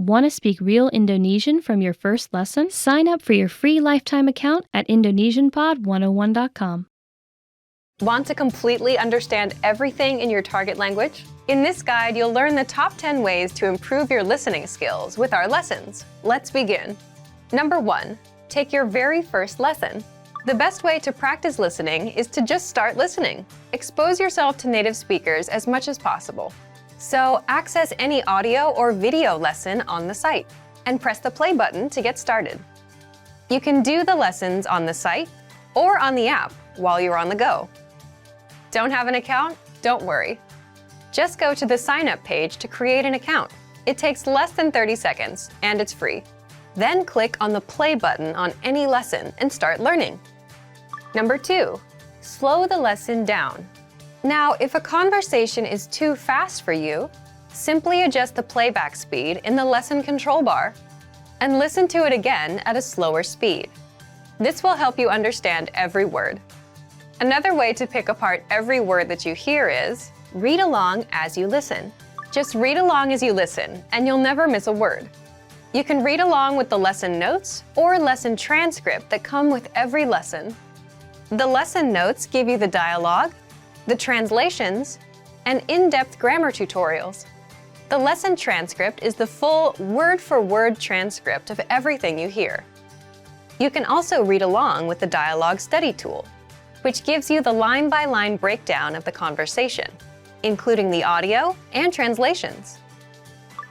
Want to speak real Indonesian from your first lesson? Sign up for your free lifetime account at indonesianpod101.com. Want to completely understand everything in your target language? In this guide, you'll learn the top 10 ways to improve your listening skills with our lessons. Let's begin. Number 1, take your very first lesson. The best way to practice listening is to just start listening. Expose yourself to native speakers as much as possible. So access any audio or video lesson on the site and press the play button to get started. You can do the lessons on the site or on the app while you're on the go. Don't have an account? Don't worry. Just go to the sign up page to create an account. It takes less than 30 seconds and it's free. Then click on the play button on any lesson and start learning. Number 2, slow the lesson down. Now, if a conversation is too fast for you, simply adjust the playback speed in the lesson control bar and listen to it again at a slower speed. This will help you understand every word. Another way to pick apart every word that you hear is read along as you listen. Just read along as you listen, and you'll never miss a word. You can read along with the lesson notes or lesson transcript that come with every lesson. The lesson notes give you the dialogue, the translations, and in-depth grammar tutorials. The lesson transcript is the full word-for-word transcript of everything you hear. You can also read along with the Dialogue Study tool, which gives you the line-by-line breakdown of the conversation, including the audio and translations.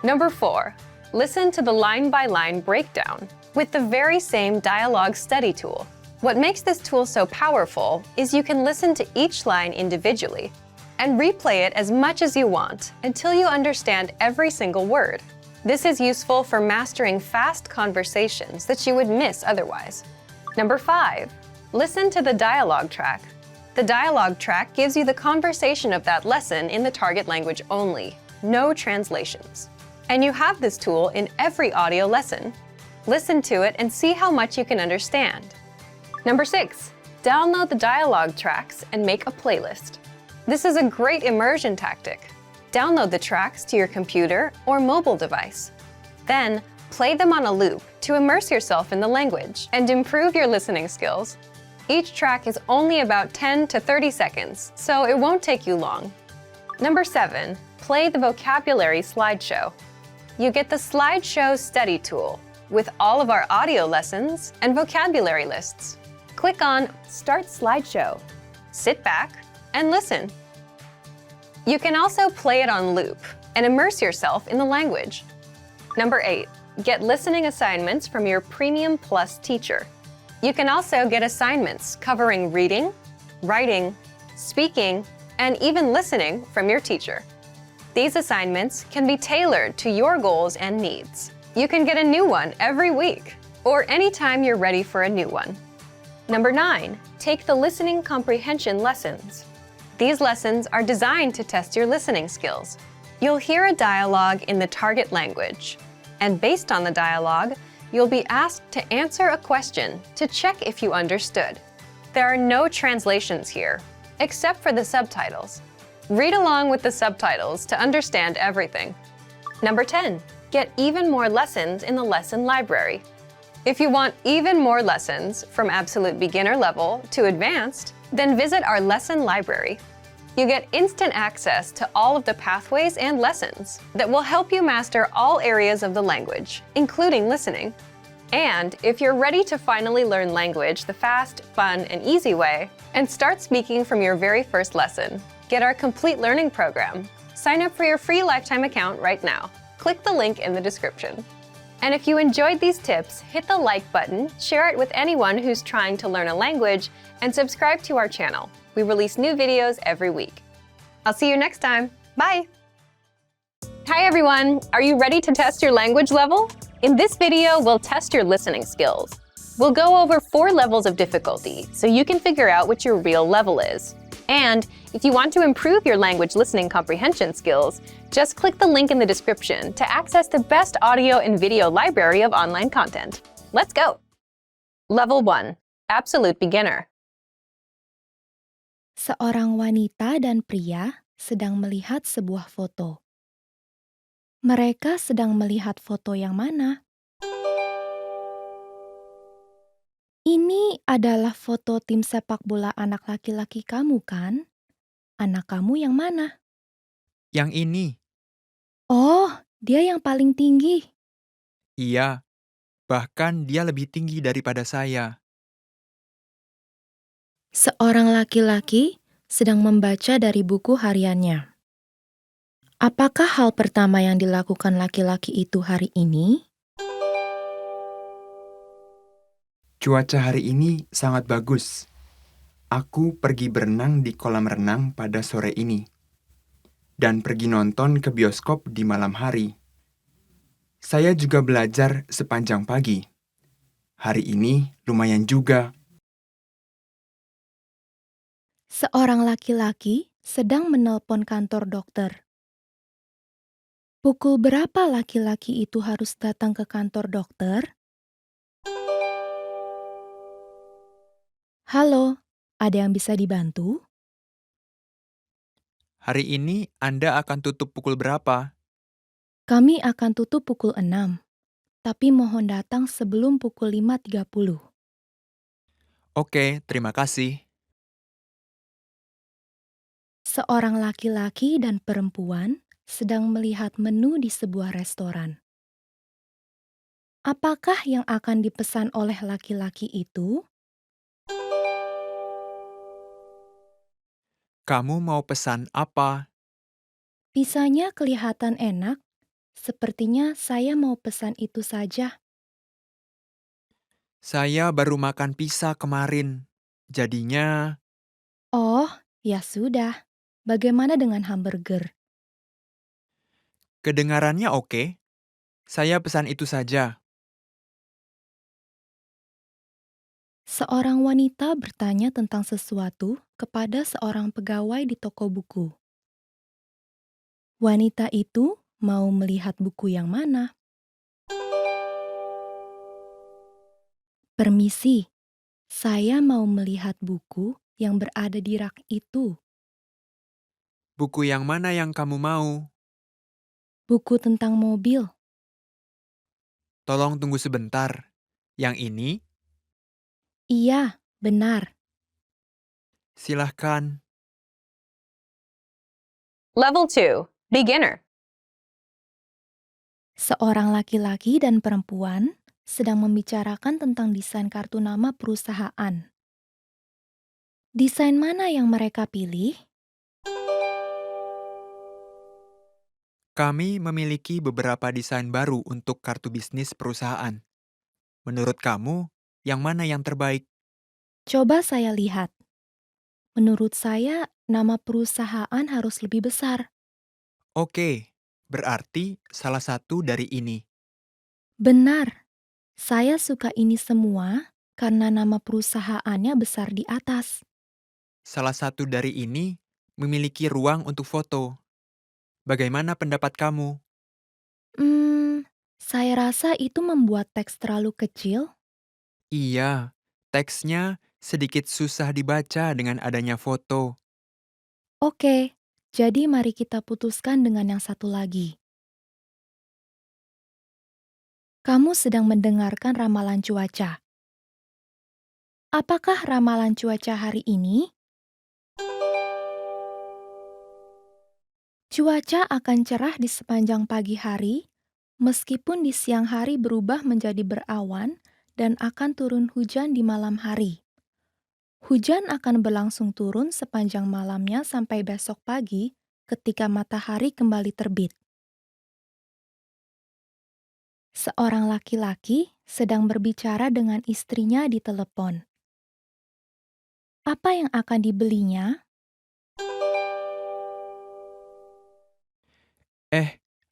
Number 4, listen to the line-by-line breakdown with the very same Dialogue Study tool. What makes this tool so powerful is you can listen to each line individually and replay it as much as you want until you understand every single word. This is useful for mastering fast conversations that you would miss otherwise. Number 5, listen to the dialogue track. The dialogue track gives you the conversation of that lesson in the target language only, no translations. And you have this tool in every audio lesson. Listen to it and see how much you can understand. Number 6, download the dialogue tracks and make a playlist. This is a great immersion tactic. Download the tracks to your computer or mobile device. Then, play them on a loop to immerse yourself in the language and improve your listening skills. Each track is only about 10 to 30 seconds, so it won't take you long. Number 7, play the vocabulary slideshow. You get the slideshow study tool with all of our audio lessons and vocabulary lists. Click on Start Slideshow. Sit back and listen. You can also play it on loop and immerse yourself in the language. Number 8, get listening assignments from your Premium Plus teacher. You can also get assignments covering reading, writing, speaking, and even listening from your teacher. These assignments can be tailored to your goals and needs. You can get a new one every week or anytime you're ready for a new one. Number 9, take the listening comprehension lessons. These lessons are designed to test your listening skills. You'll hear a dialogue in the target language, and based on the dialogue, you'll be asked to answer a question to check if you understood. There are no translations here, except for the subtitles. Read along with the subtitles to understand everything. Number 10, get even more lessons in the lesson library. If you want even more lessons from absolute beginner level to advanced, then visit our lesson library. You get instant access to all of the pathways and lessons that will help you master all areas of the language, including listening. And if you're ready to finally learn language the fast, fun, and easy way, and start speaking from your very first lesson, get our complete learning program. Sign up for your free lifetime account right now. Click the link in the description. And if you enjoyed these tips, hit the like button, share it with anyone who's trying to learn a language, and subscribe to our channel. We release new videos every week. I'll see you next time. Bye! Hi everyone! Are you ready to test your language level? In this video, we'll test your listening skills. We'll go over 4 levels of difficulty so you can figure out what your real level is. And if you want to improve your language listening comprehension skills, just click the link in the description to access the best audio and video library of online content. Let's go! Level 1. Absolute Beginner. Seorang wanita dan pria sedang melihat sebuah foto. Mereka sedang melihat foto yang mana? Ini adalah foto tim sepak bola anak laki-laki kamu, kan? Anak kamu yang mana? Yang ini, Oh, dia yang paling tinggi. iya, bahkan dia lebih tinggi daripada saya. Seorang laki-laki sedang membaca dari buku hariannya. Apakah hal pertama yang dilakukan laki-laki itu hari ini? Cuaca hari ini sangat bagus. Aku pergi berenang di kolam renang pada sore ini, dan pergi nonton ke bioskop di malam hari. Saya juga belajar sepanjang pagi. Hari ini lumayan juga. Seorang laki-laki sedang menelpon kantor dokter. Pukul berapa laki-laki itu harus datang ke kantor dokter? Halo, ada yang bisa dibantu? Hari ini Anda akan tutup pukul berapa? Kami akan tutup pukul 6, tapi mohon datang sebelum pukul 5.30. Oke, terima kasih. Seorang laki-laki dan perempuan sedang melihat menu di sebuah restoran. Apakah yang akan dipesan oleh laki-laki itu? Kamu mau pesan apa? Pisanya kelihatan enak. Sepertinya saya mau pesan itu saja. Saya baru makan pizza kemarin. Jadinya, Oh, ya sudah. Bagaimana dengan hamburger? kedengarannya oke. Saya pesan itu saja. Seorang wanita bertanya tentang sesuatu kepada seorang pegawai di toko buku. Wanita itu mau melihat buku yang mana? Permisi, saya mau melihat buku yang berada di rak itu. Buku yang mana yang kamu mau? Buku tentang mobil. Tolong tunggu sebentar. Yang ini, Iya, benar. silahkan. Level 2, Beginner. Seorang laki-laki dan perempuan sedang membicarakan tentang desain kartu nama perusahaan. Desain mana yang mereka pilih? Kami memiliki beberapa desain baru untuk kartu bisnis perusahaan. Menurut kamu, yang mana yang terbaik? Coba saya lihat. Menurut saya, nama perusahaan harus lebih besar. Oke, berarti salah satu dari ini. Benar, saya suka ini semua karena nama perusahaannya besar di atas. Salah satu dari ini memiliki ruang untuk foto. Bagaimana pendapat kamu? Saya rasa itu membuat teks terlalu kecil. Iya, teksnya sedikit susah dibaca dengan adanya foto. Oke, jadi mari kita putuskan dengan yang satu lagi. Kamu sedang mendengarkan ramalan cuaca. Apakah ramalan cuaca hari ini? Cuaca akan cerah di sepanjang pagi hari, meskipun di siang hari berubah menjadi berawan dan akan turun hujan di malam hari. Hujan akan berlangsung turun sepanjang malamnya sampai besok pagi ketika matahari kembali terbit. Seorang laki-laki sedang berbicara dengan istrinya di telepon. Apa yang akan dibelinya?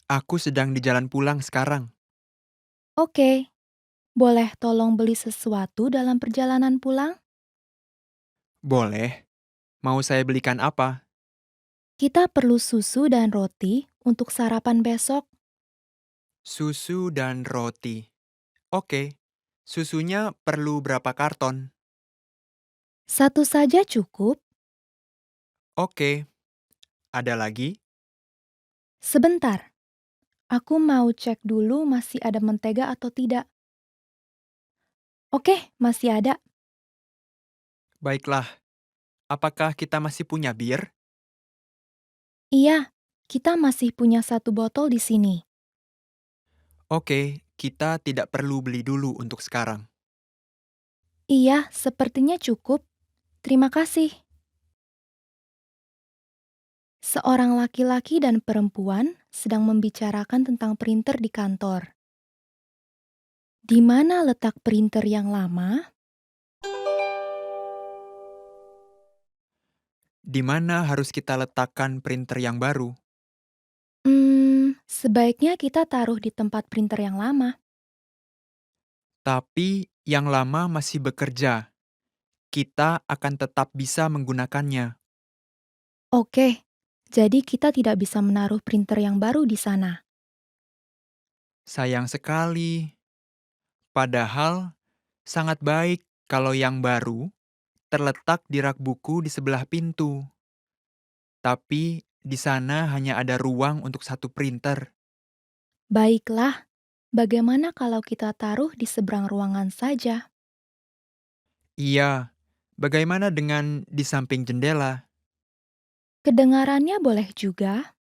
Aku sedang di jalan pulang sekarang. Oke, boleh tolong beli sesuatu dalam perjalanan pulang? Boleh. Mau saya belikan apa? Kita perlu susu dan roti untuk sarapan besok. Susu dan roti. Oke, susunya perlu berapa karton? Satu saja cukup. Oke, ada lagi? Sebentar, Aku mau cek dulu masih ada mentega atau tidak. Oke, masih ada. Baiklah, apakah kita masih punya bir? Iya, kita masih punya 1 botol di sini. Oke, kita tidak perlu beli dulu untuk sekarang. Iya, sepertinya cukup. Terima kasih. Seorang laki-laki dan perempuan sedang membicarakan tentang printer di kantor. Di mana letak printer yang lama? Di mana harus kita letakkan printer yang baru? Sebaiknya kita taruh di tempat printer yang lama. Tapi yang lama masih bekerja. Kita akan tetap bisa menggunakannya. Oke, jadi kita tidak bisa menaruh printer yang baru di sana. Sayang sekali. Padahal sangat baik kalau yang baru terletak di rak buku di sebelah pintu. Tapi di sana hanya ada ruang untuk 1 printer. Baiklah, bagaimana kalau kita taruh di seberang ruangan saja? Iya, bagaimana dengan di samping jendela? Kedengarannya boleh juga.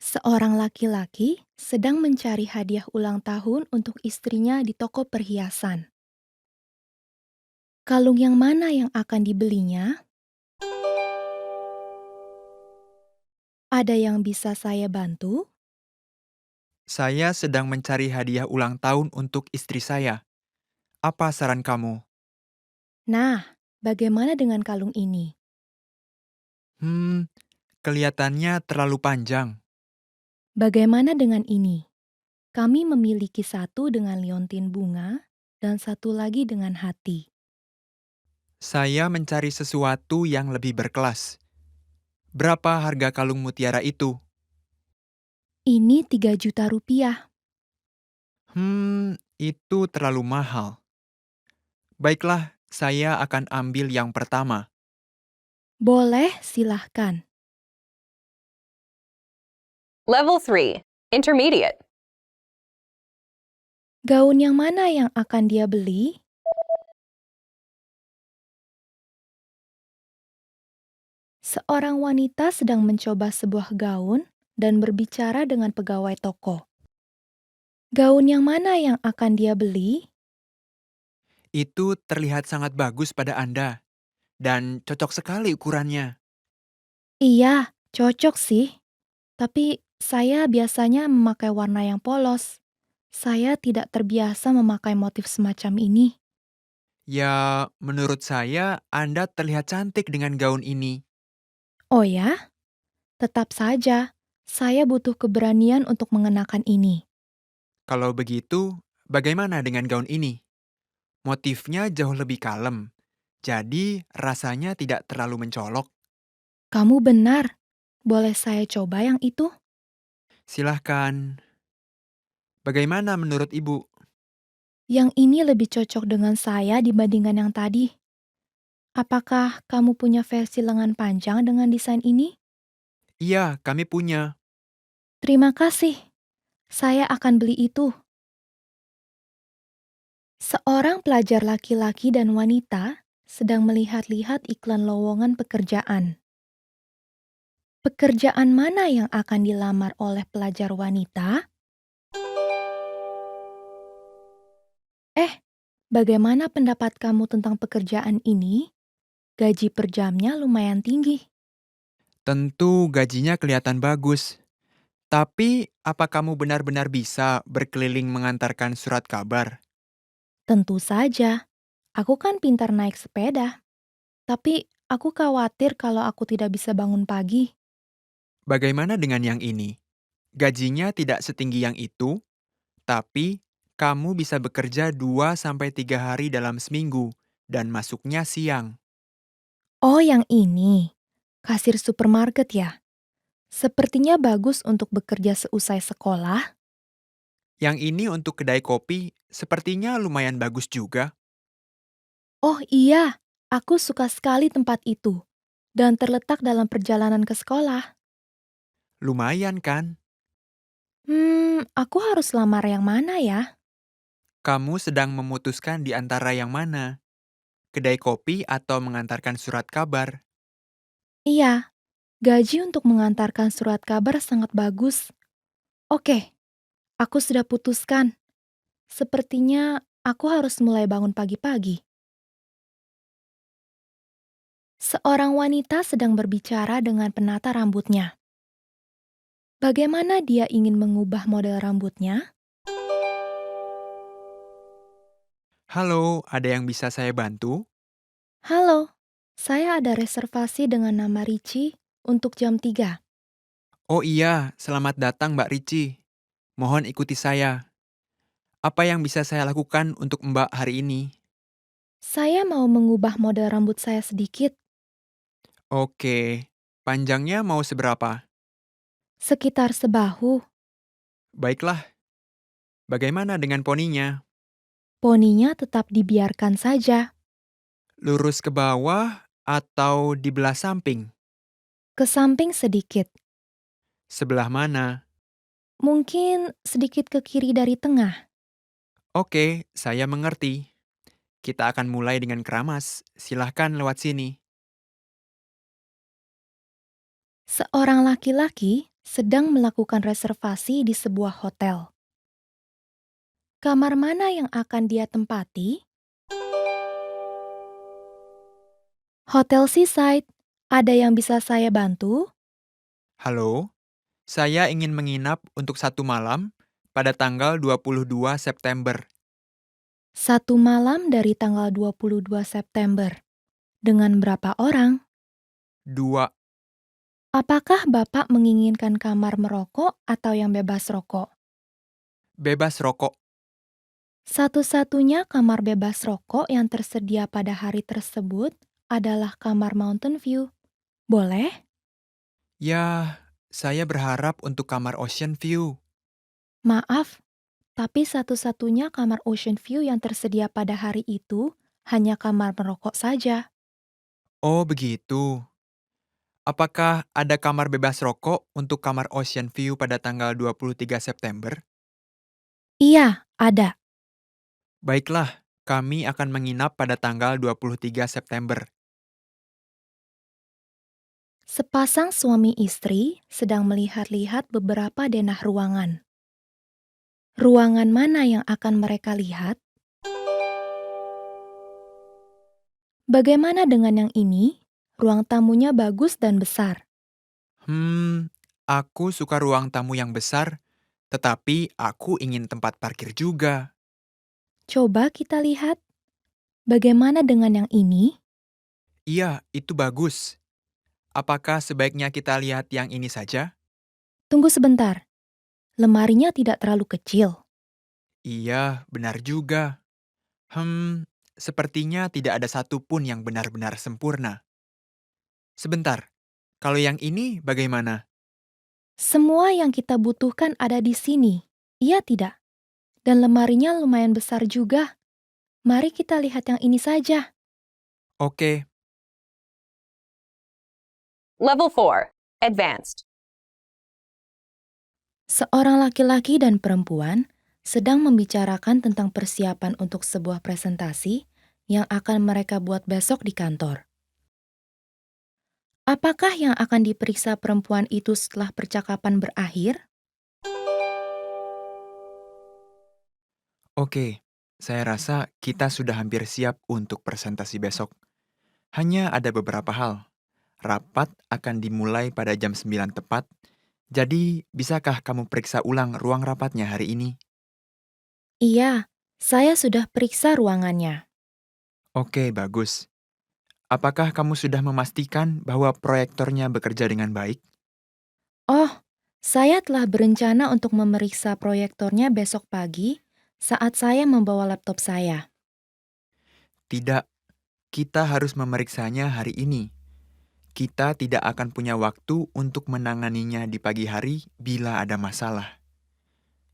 Seorang laki-laki sedang mencari hadiah ulang tahun untuk istrinya di toko perhiasan. Kalung yang mana yang akan dibelinya? Ada yang bisa saya bantu? Saya sedang mencari hadiah ulang tahun untuk istri saya. Apa saran kamu? Nah, bagaimana dengan kalung ini? Hmm, kelihatannya terlalu panjang. Bagaimana dengan ini? Kami memiliki satu dengan liontin bunga dan satu lagi dengan hati. Saya mencari sesuatu yang lebih berkelas. Berapa harga kalung mutiara itu? Ini 3 juta rupiah. Itu terlalu mahal. Baiklah, saya akan ambil yang pertama. Boleh, silahkan. Level 3, Intermediate. Gaun yang mana yang akan dia beli? Seorang wanita sedang mencoba sebuah gaun dan berbicara dengan pegawai toko. Gaun yang mana yang akan dia beli? Itu terlihat sangat bagus pada Anda, dan cocok sekali ukurannya. Iya, cocok sih. Tapi saya biasanya memakai warna yang polos. Saya tidak terbiasa memakai motif semacam ini. Ya, menurut saya Anda terlihat cantik dengan gaun ini. Oh ya? Tetap saja, saya butuh keberanian untuk mengenakan ini. Kalau begitu, bagaimana dengan gaun ini? Motifnya jauh lebih kalem, jadi rasanya tidak terlalu mencolok. Kamu benar. Boleh saya coba yang itu? Silahkan. Bagaimana menurut Ibu? Yang ini lebih cocok dengan saya dibandingkan yang tadi. Apakah kamu punya versi lengan panjang dengan desain ini? Iya, kami punya. Terima kasih. Saya akan beli itu. Seorang pelajar laki-laki dan wanita sedang melihat-lihat iklan lowongan pekerjaan. Pekerjaan mana yang akan dilamar oleh pelajar wanita? Eh, bagaimana pendapat kamu tentang pekerjaan ini? Gaji per jamnya lumayan tinggi. Tentu gajinya kelihatan bagus. Tapi, apa kamu benar-benar bisa berkeliling mengantarkan surat kabar? Tentu saja, aku kan pintar naik sepeda. Tapi aku khawatir kalau aku tidak bisa bangun pagi. Bagaimana dengan yang ini? Gajinya tidak setinggi yang itu, tapi kamu bisa bekerja 2 sampai 3 hari dalam seminggu dan masuknya siang. Oh, yang ini. Kasir supermarket ya? Sepertinya bagus untuk bekerja seusai sekolah. Yang ini untuk kedai kopi sepertinya lumayan bagus juga. Oh iya, aku suka sekali tempat itu. Dan terletak dalam perjalanan ke sekolah. Lumayan kan? Aku harus lamar yang mana ya? Kamu sedang memutuskan di antara yang mana? Kedai kopi atau mengantarkan surat kabar? Iya, gaji untuk mengantarkan surat kabar sangat bagus. Oke, aku sudah putuskan. Sepertinya aku harus mulai bangun pagi-pagi. Seorang wanita sedang berbicara dengan penata rambutnya. Bagaimana dia ingin mengubah model rambutnya? Halo, ada yang bisa saya bantu? Halo, saya ada reservasi dengan nama Ricci untuk jam 3. Oh iya, selamat datang Mbak Ricci. Mohon ikuti saya. Apa yang bisa saya lakukan untuk Mbak hari ini? Saya mau mengubah model rambut saya sedikit, Oke, panjangnya mau seberapa? sekitar sebahu. Baiklah, bagaimana dengan poninya? Poninya tetap dibiarkan saja, Lurus ke bawah atau di belah samping? ke samping sedikit, Sebelah mana? mungkin sedikit ke kiri dari tengah. Oke, saya mengerti. Kita akan mulai dengan keramas. Silahkan lewat sini. Seorang laki-laki sedang melakukan reservasi di sebuah hotel. Kamar mana yang akan dia tempati? Hotel Seaside. Ada yang bisa saya bantu? Halo, saya ingin menginap untuk 1 malam pada tanggal 22 September. 1 malam dari tanggal 22 September. Dengan berapa orang? 2, Apakah Bapak menginginkan kamar merokok atau yang bebas rokok? bebas rokok. Satu-satunya kamar bebas rokok yang tersedia pada hari tersebut adalah kamar Mountain View. Boleh? Ya, saya berharap untuk kamar Ocean View. Maaf, tapi satu-satunya kamar Ocean View yang tersedia pada hari itu hanya kamar merokok saja. Oh, begitu. Apakah ada kamar bebas rokok untuk kamar Ocean View pada tanggal 23 September? Iya, ada. Baiklah, kami akan menginap pada tanggal 23 September. Sepasang suami istri sedang melihat-lihat beberapa denah ruangan. Ruangan mana yang akan mereka lihat? Bagaimana dengan yang ini? Ruang tamunya bagus dan besar. Aku suka ruang tamu yang besar, tetapi aku ingin tempat parkir juga. Coba kita lihat. Bagaimana dengan yang ini? Iya, itu bagus. Apakah sebaiknya kita lihat yang ini saja? Tunggu sebentar. Lemarinya tidak terlalu kecil. Iya, benar juga. Sepertinya tidak ada satupun yang benar-benar sempurna. Sebentar, kalau yang ini bagaimana? Semua yang kita butuhkan ada di sini. Iya tidak? Dan lemarinya lumayan besar juga. Mari kita lihat yang ini saja. Oke, Level 4. Advanced. Seorang laki-laki dan perempuan sedang membicarakan tentang persiapan untuk sebuah presentasi yang akan mereka buat besok di kantor. Apakah yang akan diperiksa perempuan itu setelah percakapan berakhir? oke. Saya rasa kita sudah hampir siap untuk presentasi besok. Hanya ada beberapa hal. Rapat akan dimulai pada jam 9 tepat, jadi bisakah kamu periksa ulang ruang rapatnya hari ini? Iya, saya sudah periksa ruangannya. Oke, bagus. Apakah kamu sudah memastikan bahwa proyektornya bekerja dengan baik? Oh, saya telah berencana untuk memeriksa proyektornya besok pagi saat saya membawa laptop saya. Tidak, kita harus memeriksanya hari ini. Kita tidak akan punya waktu untuk menanganinya di pagi hari bila ada masalah.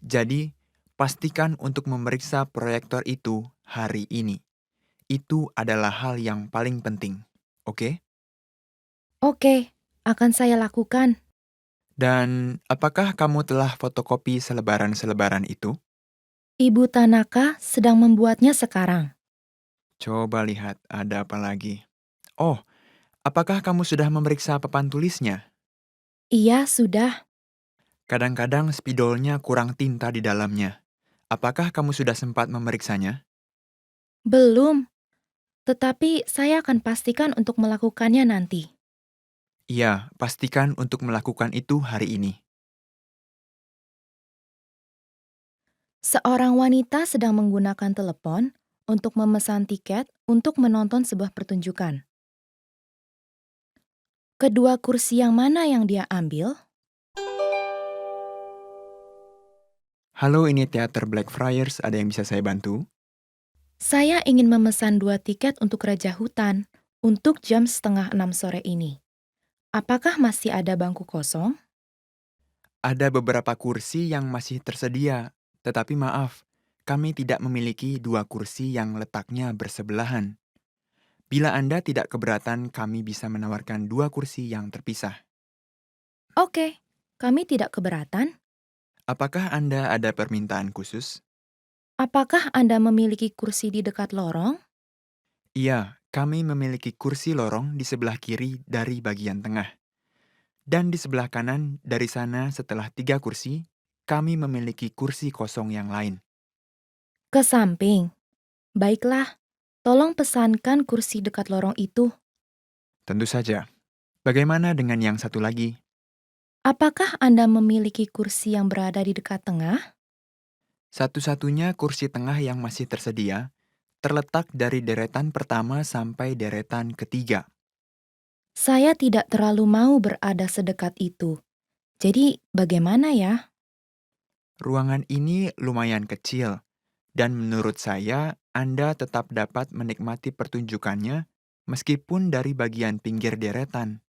Jadi, pastikan untuk memeriksa proyektor itu hari ini. Itu adalah hal yang paling penting. Oke? Oke, akan saya lakukan. Dan apakah kamu telah fotokopi selebaran-selebaran itu? Ibu Tanaka sedang membuatnya sekarang. Coba lihat, ada apa lagi? Oh, apakah kamu sudah memeriksa papan tulisnya? Iya, sudah. Kadang-kadang spidolnya kurang tinta di dalamnya. Apakah kamu sudah sempat memeriksanya? Belum, tetapi saya akan pastikan untuk melakukannya nanti. Iya, pastikan untuk melakukan itu hari ini. Seorang wanita sedang menggunakan telepon untuk memesan tiket untuk menonton sebuah pertunjukan. Kedua kursi yang mana yang dia ambil? Halo, ini Teater Blackfriars, ada yang bisa saya bantu? Saya ingin memesan 2 tiket untuk Raja Hutan untuk jam 5:30 sore ini. Apakah masih ada bangku kosong? Ada beberapa kursi yang masih tersedia, tetapi maaf, kami tidak memiliki 2 kursi yang letaknya bersebelahan. Bila Anda tidak keberatan, kami bisa menawarkan 2 kursi yang terpisah. Oke, kami tidak keberatan. Apakah Anda ada permintaan khusus? Apakah Anda memiliki kursi di dekat lorong? Iya, kami memiliki kursi lorong di sebelah kiri dari bagian tengah. Dan di sebelah kanan dari sana setelah 3 kursi, kami memiliki kursi kosong yang lain. Ke samping. Baiklah, tolong pesankan kursi dekat lorong itu. Tentu saja. Bagaimana dengan yang satu lagi? Apakah Anda memiliki kursi yang berada di dekat tengah? Satu-satunya kursi tengah yang masih tersedia terletak dari deretan pertama sampai deretan ketiga. Saya tidak terlalu mau berada sedekat itu. Jadi, bagaimana ya? Ruangan ini lumayan kecil, dan menurut saya Anda tetap dapat menikmati pertunjukannya meskipun dari bagian pinggir deretan.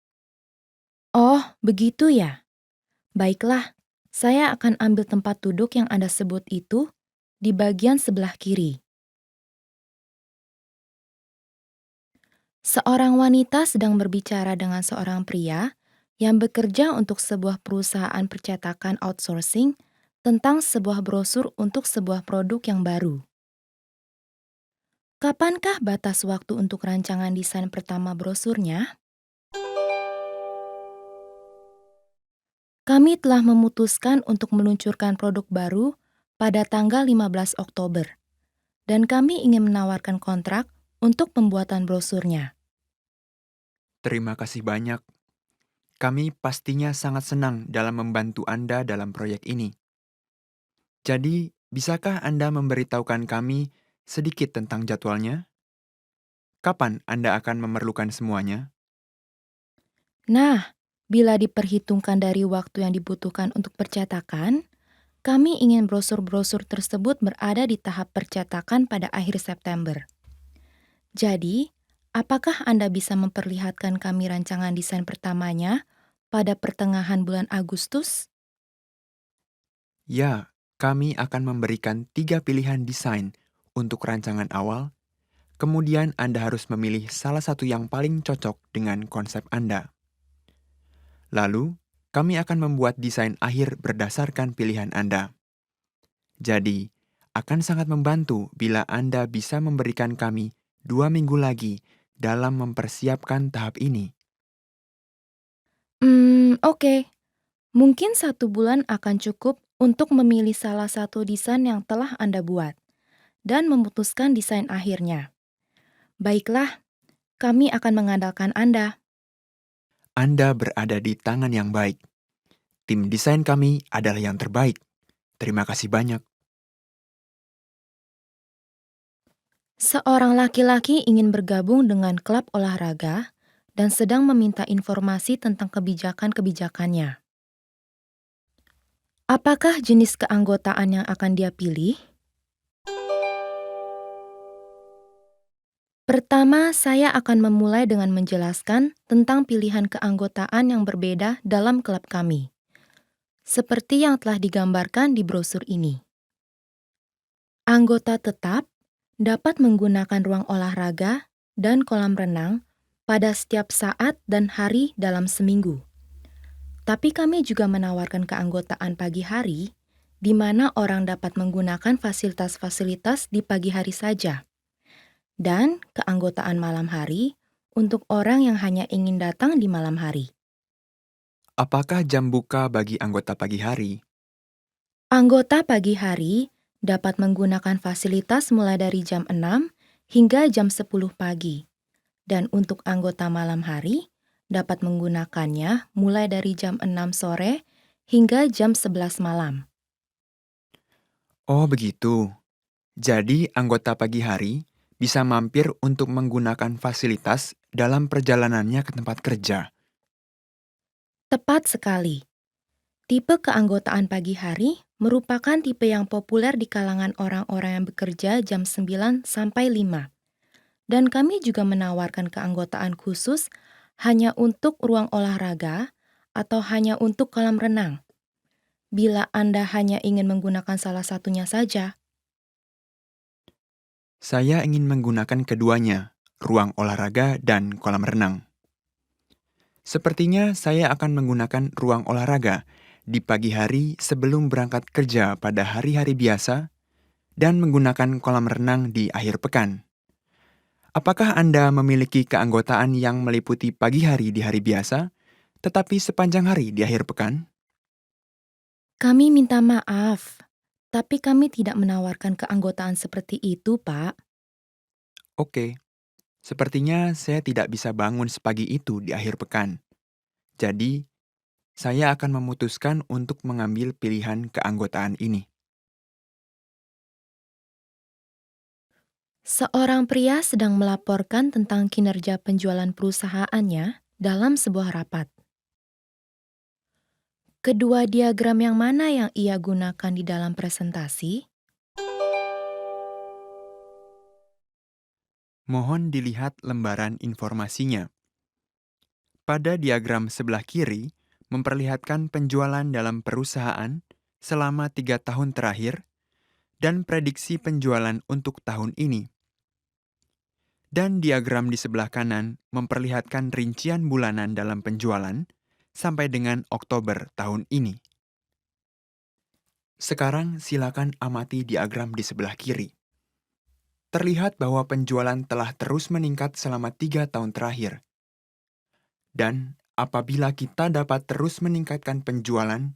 Oh, begitu ya. Baiklah, saya akan ambil tempat duduk yang Anda sebut itu di bagian sebelah kiri. Seorang wanita sedang berbicara dengan seorang pria yang bekerja untuk sebuah perusahaan percetakan outsourcing tentang sebuah brosur untuk sebuah produk yang baru. Kapankah batas waktu untuk rancangan desain pertama brosurnya? Kami telah memutuskan untuk meluncurkan produk baru pada tanggal 15 Oktober, dan kami ingin menawarkan kontrak untuk pembuatan brosurnya. Terima kasih banyak. Kami pastinya sangat senang dalam membantu Anda dalam proyek ini. Jadi, bisakah Anda memberitahukan kami sedikit tentang jadwalnya? Kapan Anda akan memerlukan semuanya? Nah, bila diperhitungkan dari waktu yang dibutuhkan untuk percetakan, kami ingin brosur-brosur tersebut berada di tahap percetakan pada akhir September. Jadi, apakah Anda bisa memperlihatkan kami rancangan desain pertamanya pada pertengahan bulan Agustus? Ya, kami akan memberikan 3 pilihan desain untuk rancangan awal. Kemudian Anda harus memilih salah satu yang paling cocok dengan konsep Anda. Lalu, kami akan membuat desain akhir berdasarkan pilihan Anda. Jadi, akan sangat membantu bila Anda bisa memberikan kami 2 minggu lagi dalam mempersiapkan tahap ini. Oke. Mungkin 1 bulan akan cukup untuk memilih salah satu desain yang telah Anda buat dan memutuskan desain akhirnya. Baiklah, kami akan mengandalkan Anda. Anda berada di tangan yang baik. Tim desain kami adalah yang terbaik. Terima kasih banyak. Seorang laki-laki ingin bergabung dengan klub olahraga dan sedang meminta informasi tentang kebijakan-kebijakannya. Apakah jenis keanggotaan yang akan dia pilih? Pertama, saya akan memulai dengan menjelaskan tentang pilihan keanggotaan yang berbeda dalam klub kami, seperti yang telah digambarkan di brosur ini. Anggota tetap dapat menggunakan ruang olahraga dan kolam renang pada setiap saat dan hari dalam seminggu. Tapi kami juga menawarkan keanggotaan pagi hari, di mana orang dapat menggunakan fasilitas-fasilitas di pagi hari saja, dan keanggotaan malam hari untuk orang yang hanya ingin datang di malam hari. Apakah jam buka bagi anggota pagi hari? Anggota pagi hari dapat menggunakan fasilitas mulai dari jam 6 hingga jam 10 pagi. Dan untuk anggota malam hari dapat menggunakannya mulai dari jam 6 sore hingga jam 11 malam. Oh, begitu. Jadi, anggota pagi hari bisa mampir untuk menggunakan fasilitas dalam perjalanannya ke tempat kerja. Tepat sekali. Tipe keanggotaan pagi hari merupakan tipe yang populer di kalangan orang-orang yang bekerja jam 9 sampai 5. Dan kami juga menawarkan keanggotaan khusus hanya untuk ruang olahraga atau hanya untuk kolam renang. Bila Anda hanya ingin menggunakan salah satunya saja, Saya ingin menggunakan keduanya, ruang olahraga dan kolam renang. Sepertinya saya akan menggunakan ruang olahraga di pagi hari sebelum berangkat kerja pada hari-hari biasa dan menggunakan kolam renang di akhir pekan. Apakah Anda memiliki keanggotaan yang meliputi pagi hari di hari biasa, tetapi sepanjang hari di akhir pekan? kami minta maaf, tapi kami tidak menawarkan keanggotaan seperti itu, Pak. Oke, sepertinya saya tidak bisa bangun sepagi itu di akhir pekan. Jadi, saya akan memutuskan untuk mengambil pilihan keanggotaan ini. Seorang pria sedang melaporkan tentang kinerja penjualan perusahaannya dalam sebuah rapat. Kedua diagram yang mana yang ia gunakan di dalam presentasi? Mohon dilihat lembaran informasinya. Pada diagram sebelah kiri, memperlihatkan penjualan dalam perusahaan selama 3 tahun terakhir dan prediksi penjualan untuk tahun ini. Dan diagram di sebelah kanan memperlihatkan rincian bulanan dalam penjualan sampai dengan Oktober tahun ini. Sekarang silakan amati diagram di sebelah kiri. Terlihat bahwa penjualan telah terus meningkat selama 3 tahun terakhir. Dan apabila kita dapat terus meningkatkan penjualan,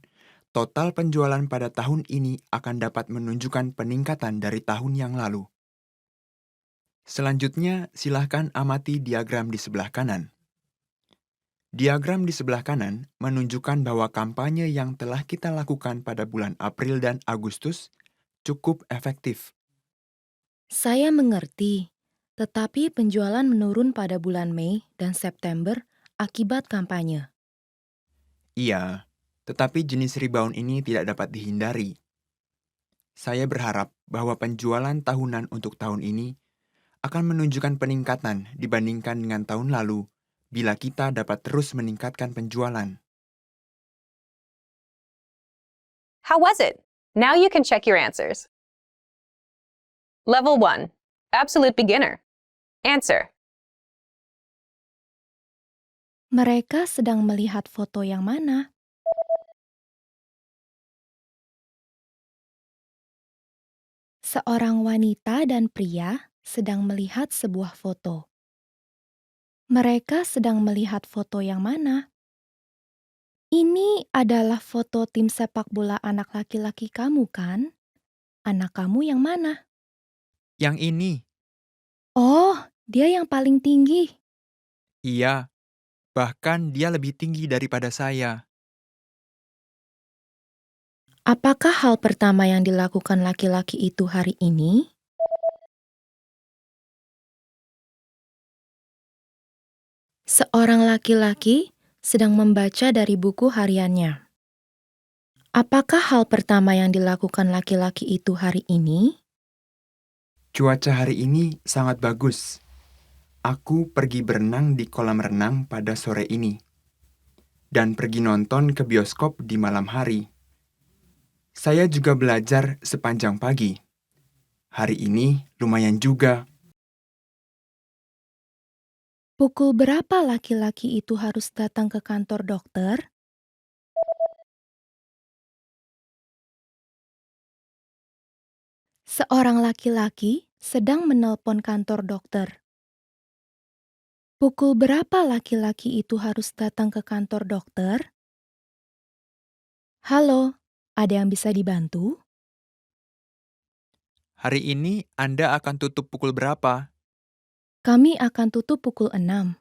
total penjualan pada tahun ini akan dapat menunjukkan peningkatan dari tahun yang lalu. Selanjutnya, silahkan amati diagram di sebelah kanan. Diagram di sebelah kanan menunjukkan bahwa kampanye yang telah kita lakukan pada bulan April dan Agustus cukup efektif. Saya mengerti, tetapi penjualan menurun pada bulan Mei dan September akibat kampanye. Iya, tetapi jenis rebound ini tidak dapat dihindari. Saya berharap bahwa penjualan tahunan untuk tahun ini akan menunjukkan peningkatan dibandingkan dengan tahun lalu bila kita dapat terus meningkatkan penjualan. How was it? Now you can check your answers. Level 1. Absolute beginner. Answer. Mereka sedang melihat foto yang mana? Seorang wanita dan pria sedang melihat sebuah foto. Mereka sedang melihat foto yang mana? Ini adalah foto tim sepak bola anak laki-laki kamu, kan? Anak kamu yang mana? Yang ini, Oh, dia yang paling tinggi. iya, bahkan dia lebih tinggi daripada saya. Apakah hal pertama yang dilakukan laki-laki itu hari ini? Seorang laki-laki sedang membaca dari buku hariannya. Apakah hal pertama yang dilakukan laki-laki itu hari ini? Cuaca hari ini sangat bagus. Aku pergi berenang di kolam renang pada sore ini. Dan pergi nonton ke bioskop di malam hari. Saya juga belajar sepanjang pagi. Hari ini lumayan juga. Pukul berapa laki-laki itu harus datang ke kantor dokter? Seorang laki-laki sedang menelpon kantor dokter. Pukul berapa laki-laki itu harus datang ke kantor dokter? Halo, ada yang bisa dibantu? Hari ini Anda akan tutup pukul berapa? Kami akan tutup pukul 6,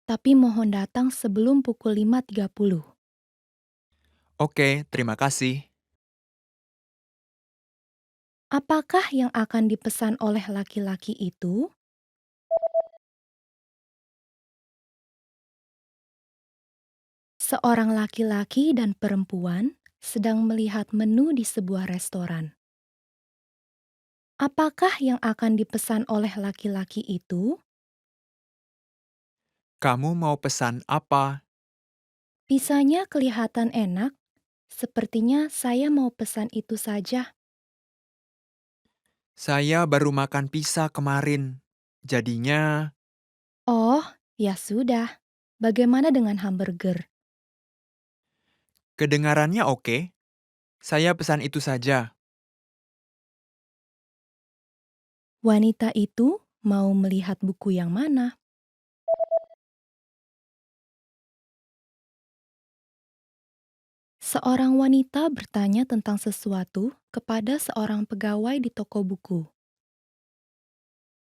tapi mohon datang sebelum pukul 5.30. Oke, terima kasih. Apakah yang akan dipesan oleh laki-laki itu? Seorang laki-laki dan perempuan sedang melihat menu di sebuah restoran. Apakah yang akan dipesan oleh laki-laki itu? Kamu mau pesan apa? Pisanya kelihatan enak. Sepertinya saya mau pesan itu saja. Saya baru makan pizza kemarin. Jadinya, Oh, ya sudah. Bagaimana dengan hamburger? kedengarannya oke. Saya pesan itu saja. Wanita itu mau melihat buku yang mana? Seorang wanita bertanya tentang sesuatu kepada seorang pegawai di toko buku.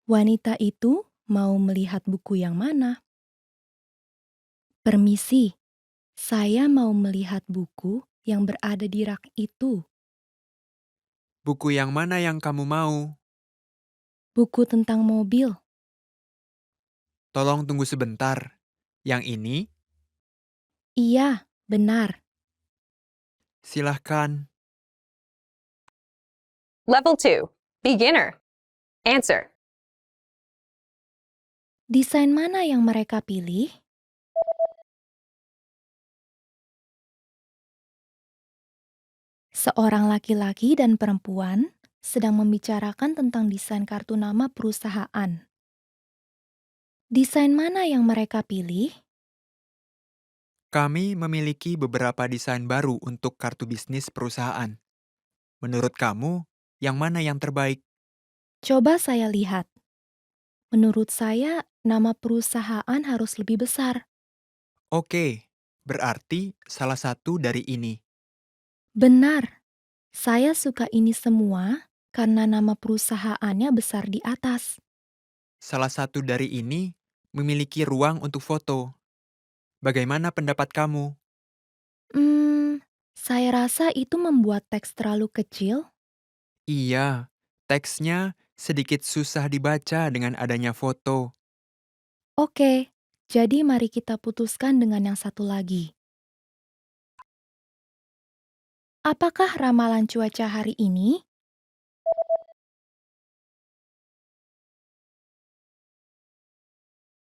Wanita itu mau melihat buku yang mana? Permisi, saya mau melihat buku yang berada di rak itu. Buku yang mana yang kamu mau? Buku tentang mobil. Tolong tunggu sebentar. Yang ini, Iya, benar. silahkan. Level 2. Beginner. Answer. Desain mana yang mereka pilih? Seorang laki-laki dan perempuan sedang membicarakan tentang desain kartu nama perusahaan. Desain mana yang mereka pilih? Kami memiliki beberapa desain baru untuk kartu bisnis perusahaan. Menurut kamu, yang mana yang terbaik? Coba saya lihat. Menurut saya, nama perusahaan harus lebih besar. Oke, berarti salah satu dari ini. Benar, saya suka ini semua karena nama perusahaannya besar di atas. Salah satu dari ini memiliki ruang untuk foto. Bagaimana pendapat kamu? Saya rasa itu membuat teks terlalu kecil. Iya, teksnya sedikit susah dibaca dengan adanya foto. Oke, jadi mari kita putuskan dengan yang satu lagi. Apakah ramalan cuaca hari ini?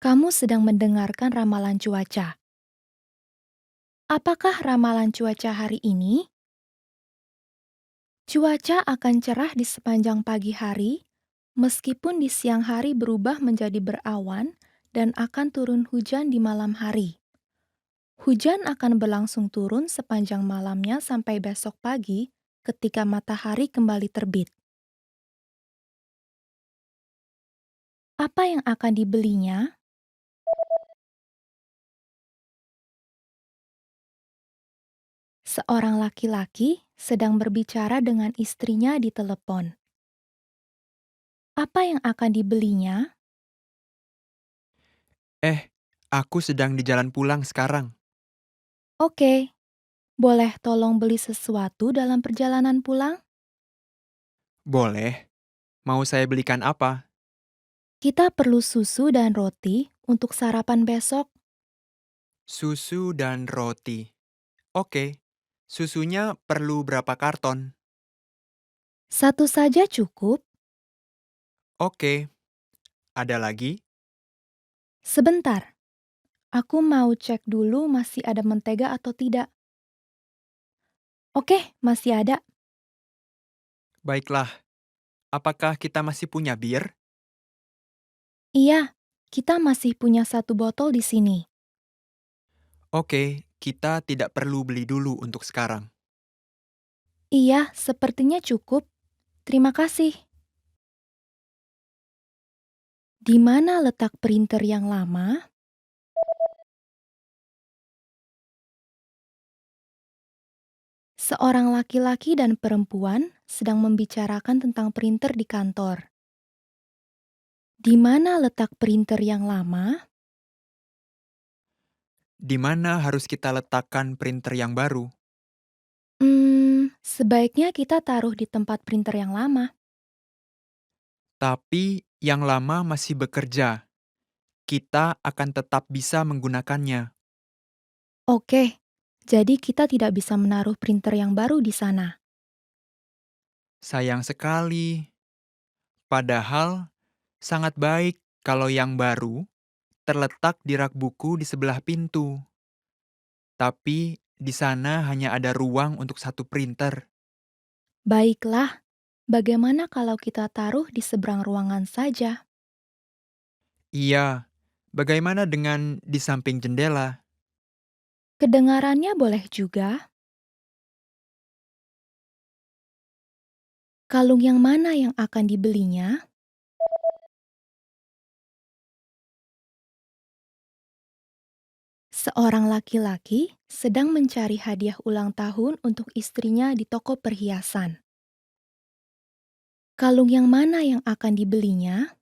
Kamu sedang mendengarkan ramalan cuaca. Apakah ramalan cuaca hari ini? Cuaca akan cerah di sepanjang pagi hari, meskipun di siang hari berubah menjadi berawan dan akan turun hujan di malam hari. Hujan akan berlangsung turun sepanjang malamnya sampai besok pagi ketika matahari kembali terbit. Apa yang akan dibelinya? Seorang laki-laki sedang berbicara dengan istrinya di telepon. Apa yang akan dibelinya? Aku sedang di jalan pulang sekarang. Oke, boleh tolong beli sesuatu dalam perjalanan pulang? Boleh. Mau saya belikan apa? Kita perlu susu dan roti untuk sarapan besok. Susu dan roti. Oke. Susunya perlu berapa karton? Satu saja cukup. Oke. Ada lagi? Sebentar, aku mau cek dulu masih ada mentega atau tidak. Oke, masih ada. Baiklah. Apakah kita masih punya bir? Iya, kita masih punya satu botol di sini. Oke, kita tidak perlu beli dulu untuk sekarang. Iya, sepertinya cukup. Terima kasih. Di mana letak printer yang lama? Seorang laki-laki dan perempuan sedang membicarakan tentang printer di kantor. Di mana letak printer yang lama? Di mana harus kita letakkan printer yang baru? Sebaiknya kita taruh di tempat printer yang lama. Tapi yang lama masih bekerja. Kita akan tetap bisa menggunakannya. Oke, jadi kita tidak bisa menaruh printer yang baru di sana. Sayang sekali. Padahal sangat baik kalau yang baru terletak di rak buku di sebelah pintu. Tapi di sana hanya ada ruang untuk satu printer. Baiklah, bagaimana kalau kita taruh di seberang ruangan saja? Iya, bagaimana dengan di samping jendela? Kedengarannya boleh juga. Kalung yang mana yang akan dibelinya? Seorang laki-laki sedang mencari hadiah ulang tahun untuk istrinya di toko perhiasan. Kalung yang mana yang akan dibelinya?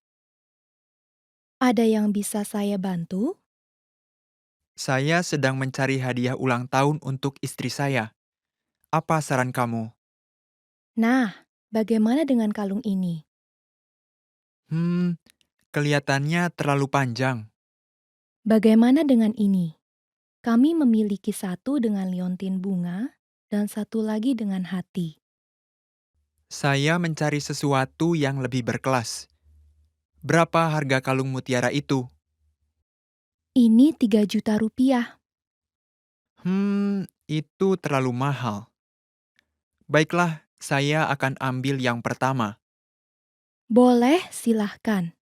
Ada yang bisa saya bantu? Saya sedang mencari hadiah ulang tahun untuk istri saya. Apa saran kamu? Nah, bagaimana dengan kalung ini? Hmm, kelihatannya terlalu panjang. Bagaimana dengan ini? Kami memiliki satu dengan liontin bunga dan satu lagi dengan hati. Saya mencari sesuatu yang lebih berkelas. Berapa harga kalung mutiara itu? Ini 3 juta rupiah. Itu terlalu mahal. Baiklah, saya akan ambil yang pertama. Boleh, silahkan.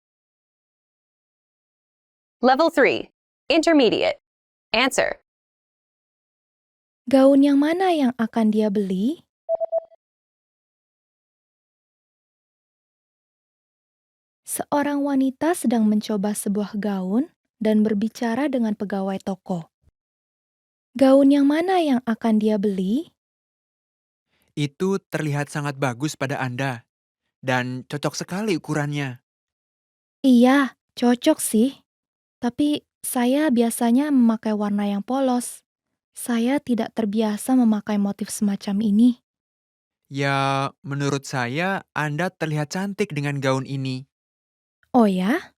Level 3. Intermediate. Answer. Gaun yang mana yang akan dia beli? Seorang wanita sedang mencoba sebuah gaun dan berbicara dengan pegawai toko. Gaun yang mana yang akan dia beli? Itu terlihat sangat bagus pada Anda, dan cocok sekali ukurannya. Iya, cocok sih. Tapi saya biasanya memakai warna yang polos. Saya tidak terbiasa memakai motif semacam ini. Ya, menurut saya Anda terlihat cantik dengan gaun ini. Oh ya?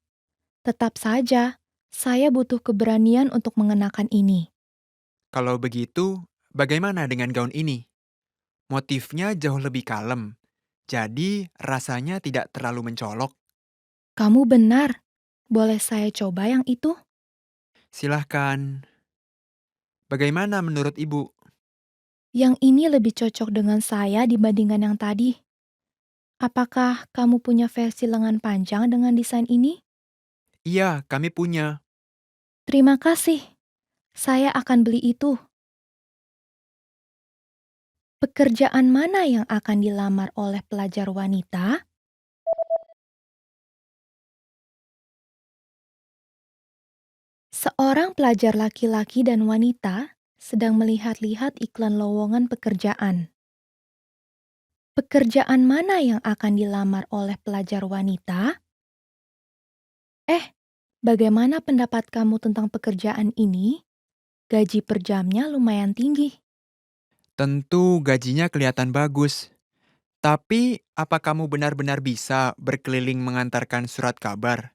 Tetap saja, saya butuh keberanian untuk mengenakan ini. Kalau begitu, bagaimana dengan gaun ini? Motifnya jauh lebih kalem, jadi rasanya tidak terlalu mencolok. Kamu benar. Boleh saya coba yang itu? Silahkan. Bagaimana menurut Ibu? Yang ini lebih cocok dengan saya dibandingkan yang tadi. Apakah kamu punya versi lengan panjang dengan desain ini? Iya, kami punya. Terima kasih. Saya akan beli itu. Pekerjaan mana yang akan dilamar oleh pelajar wanita? Seorang pelajar laki-laki dan wanita sedang melihat-lihat iklan lowongan pekerjaan. Pekerjaan mana yang akan dilamar oleh pelajar wanita? Bagaimana pendapat kamu tentang pekerjaan ini? Gaji per jamnya lumayan tinggi. Tentu gajinya kelihatan bagus. Tapi, apa kamu benar-benar bisa berkeliling mengantarkan surat kabar?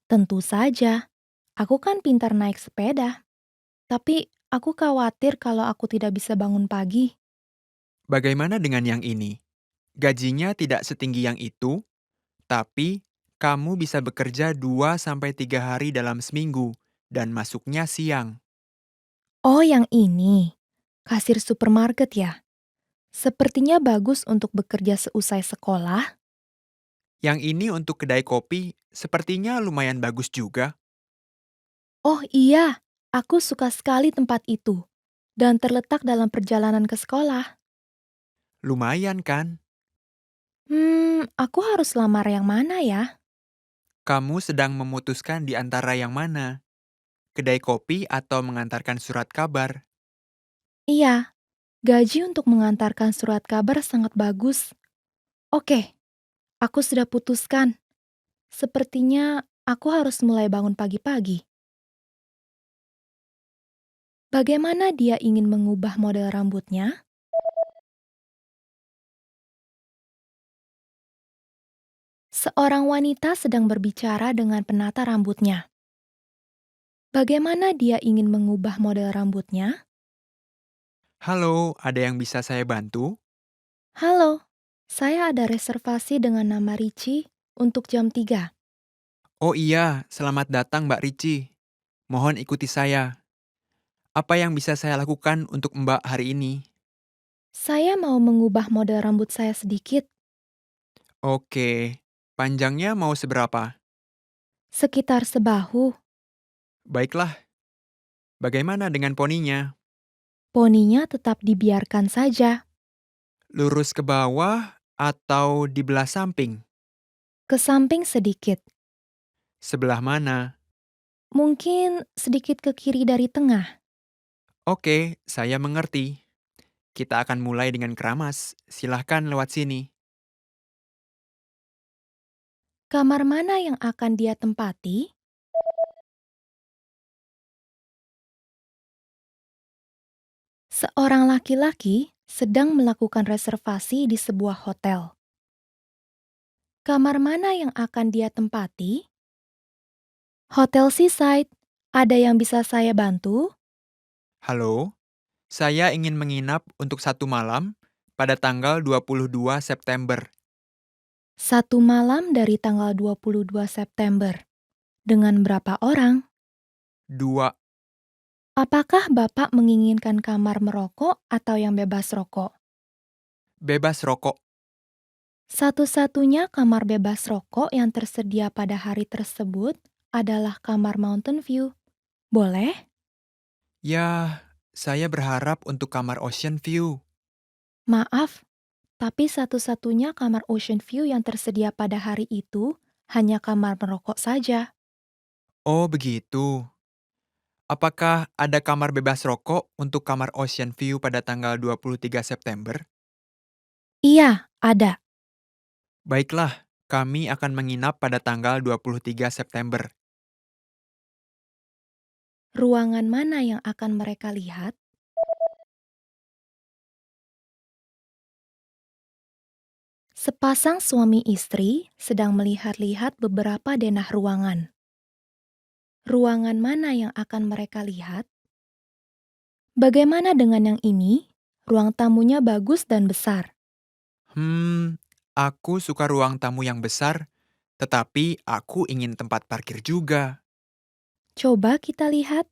Tentu saja, aku kan pintar naik sepeda. Tapi aku khawatir kalau aku tidak bisa bangun pagi. Bagaimana dengan yang ini? Gajinya tidak setinggi yang itu, tapi kamu bisa bekerja 2 sampai 3 hari dalam seminggu dan masuknya siang. Oh, yang ini. Kasir supermarket ya? Sepertinya bagus untuk bekerja seusai sekolah. Yang ini untuk kedai kopi sepertinya lumayan bagus juga. Oh iya, aku suka sekali tempat itu. Dan terletak dalam perjalanan ke sekolah. Lumayan kan? Aku harus lamar yang mana ya? Kamu sedang memutuskan di antara yang mana? Kedai kopi atau mengantarkan surat kabar? Iya, gaji untuk mengantarkan surat kabar sangat bagus. Oke, aku sudah putuskan. Sepertinya aku harus mulai bangun pagi-pagi. Bagaimana dia ingin mengubah model rambutnya? Seorang wanita sedang berbicara dengan penata rambutnya. Bagaimana dia ingin mengubah model rambutnya? Halo, ada yang bisa saya bantu? Halo, saya ada reservasi dengan nama Ricci untuk jam 3. Oh iya, selamat datang Mbak Ricci. Mohon ikuti saya. Apa yang bisa saya lakukan untuk Mbak hari ini? Saya mau mengubah model rambut saya sedikit, Oke, panjangnya mau seberapa? sekitar sebahu. Baiklah, bagaimana dengan poninya? Poninya tetap dibiarkan saja, Lurus ke bawah atau di belah samping? ke samping sedikit, Sebelah mana? mungkin sedikit ke kiri dari tengah. Oke, saya mengerti. Kita akan mulai dengan keramas. Silahkan lewat sini. Kamar mana yang akan dia tempati? Seorang laki-laki sedang melakukan reservasi di sebuah hotel. Kamar mana yang akan dia tempati? Hotel Seaside. Ada yang bisa saya bantu? Halo, saya ingin menginap untuk 1 malam pada tanggal 22 September. 1 malam dari tanggal 22 September. Dengan berapa orang? 2, Apakah Bapak menginginkan kamar merokok atau yang bebas rokok? bebas rokok. Satu-satunya kamar bebas rokok yang tersedia pada hari tersebut adalah kamar Mountain View. Boleh? Ya, saya berharap untuk kamar Ocean View. Maaf, tapi satu-satunya kamar Ocean View yang tersedia pada hari itu hanya kamar merokok saja. Oh, begitu. Apakah ada kamar bebas rokok untuk kamar Ocean View pada tanggal 23 September? Iya, ada. Baiklah, kami akan menginap pada tanggal 23 September. Ruangan mana yang akan mereka lihat? Sepasang suami istri sedang melihat-lihat beberapa denah ruangan. Ruangan mana yang akan mereka lihat? Bagaimana dengan yang ini? Ruang tamunya bagus dan besar. Aku suka ruang tamu yang besar, tetapi aku ingin tempat parkir juga. Coba kita lihat.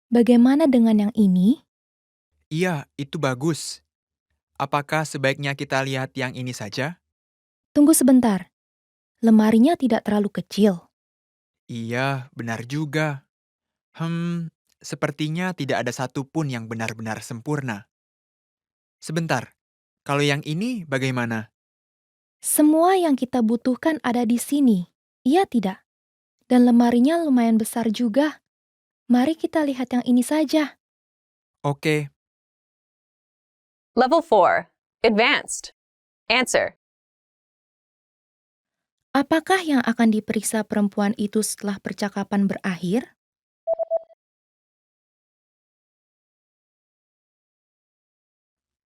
Bagaimana dengan yang ini? Iya, itu bagus. Apakah sebaiknya kita lihat yang ini saja? Tunggu sebentar. Lemarinya tidak terlalu kecil. Iya, benar juga. Sepertinya tidak ada satupun yang benar-benar sempurna. Sebentar, kalau yang ini bagaimana? Semua yang kita butuhkan ada di sini. Iya tidak? Dan lemarinya lumayan besar juga. Mari kita lihat yang ini saja. Oke, Level 4. Advanced. Answer. Apakah yang akan diperiksa perempuan itu setelah percakapan berakhir?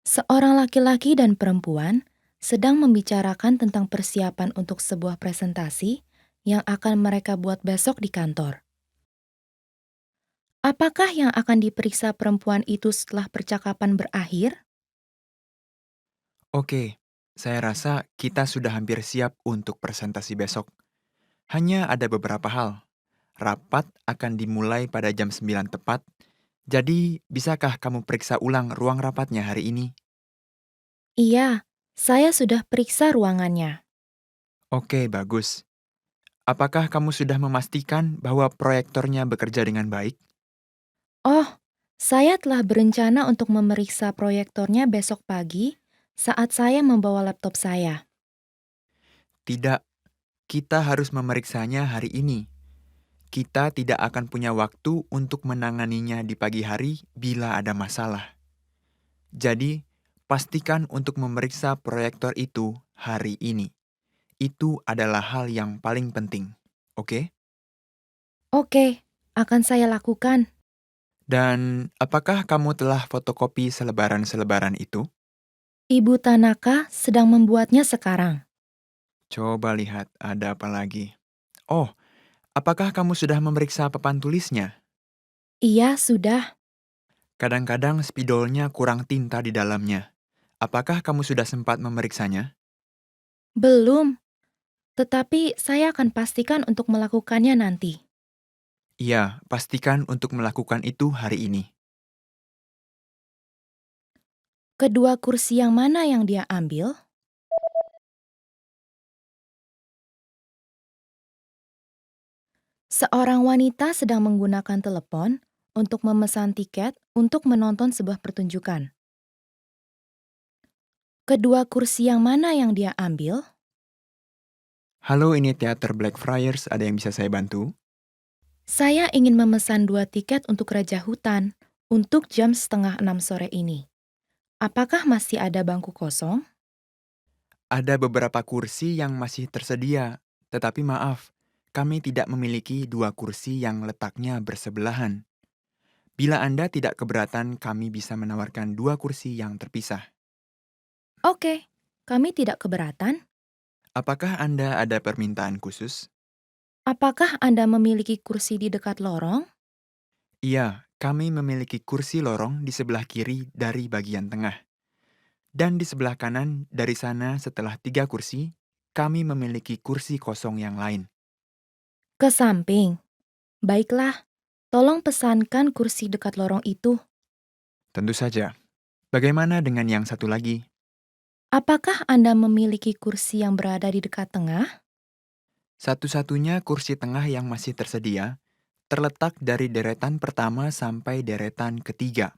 Seorang laki-laki dan perempuan sedang membicarakan tentang persiapan untuk sebuah presentasi yang akan mereka buat besok di kantor. Apakah yang akan diperiksa perempuan itu setelah percakapan berakhir? oke. Saya rasa kita sudah hampir siap untuk presentasi besok. Hanya ada beberapa hal. Rapat akan dimulai pada jam 9 tepat, jadi bisakah kamu periksa ulang ruang rapatnya hari ini? Iya, saya sudah periksa ruangannya. Oke, bagus. Apakah kamu sudah memastikan bahwa proyektornya bekerja dengan baik? Oh, saya telah berencana untuk memeriksa proyektornya besok pagi saat saya membawa laptop saya. Tidak, kita harus memeriksanya hari ini. Kita tidak akan punya waktu untuk menanganinya di pagi hari bila ada masalah. Jadi, pastikan untuk memeriksa proyektor itu hari ini. Itu adalah hal yang paling penting, oke? Oke, akan saya lakukan. Dan apakah kamu telah fotokopi selebaran-selebaran itu? Ibu Tanaka sedang membuatnya sekarang. Coba lihat, ada apa lagi? Oh, apakah kamu sudah memeriksa papan tulisnya? Iya, sudah. Kadang-kadang spidolnya kurang tinta di dalamnya. Apakah kamu sudah sempat memeriksanya? Belum, tetapi saya akan pastikan untuk melakukannya nanti. Iya, pastikan untuk melakukan itu hari ini. Kedua kursi yang mana yang dia ambil? Seorang wanita sedang menggunakan telepon untuk memesan tiket untuk menonton sebuah pertunjukan. Kedua kursi yang mana yang dia ambil? Halo, ini Teater Blackfriars, ada yang bisa saya bantu? Saya ingin memesan 2 tiket untuk Raja Hutan untuk jam 5:30 sore ini. Apakah masih ada bangku kosong? Ada beberapa kursi yang masih tersedia, tetapi maaf, kami tidak memiliki 2 kursi yang letaknya bersebelahan. Bila Anda tidak keberatan, kami bisa menawarkan 2 kursi yang terpisah. Oke, kami tidak keberatan. Apakah Anda ada permintaan khusus? Apakah Anda memiliki kursi di dekat lorong? Iya, kami memiliki kursi lorong di sebelah kiri dari bagian tengah. Dan di sebelah kanan dari sana setelah 3 kursi, kami memiliki kursi kosong yang lain. Ke samping. Baiklah, tolong pesankan kursi dekat lorong itu. Tentu saja. Bagaimana dengan yang satu lagi? Apakah Anda memiliki kursi yang berada di dekat tengah? Satu-satunya kursi tengah yang masih tersedia terletak dari deretan pertama sampai deretan ketiga.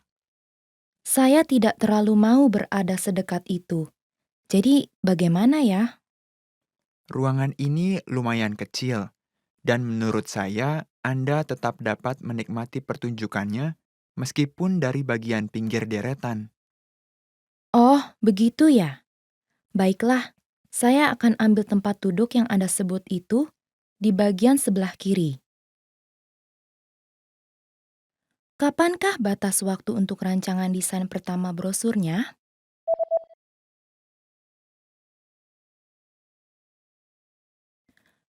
Saya tidak terlalu mau berada sedekat itu. Jadi, bagaimana ya? Ruangan ini lumayan kecil, dan menurut saya Anda tetap dapat menikmati pertunjukannya meskipun dari bagian pinggir deretan. Oh, begitu ya. Baiklah, saya akan ambil tempat duduk yang Anda sebut itu di bagian sebelah kiri. Kapankah batas waktu untuk rancangan desain pertama brosurnya?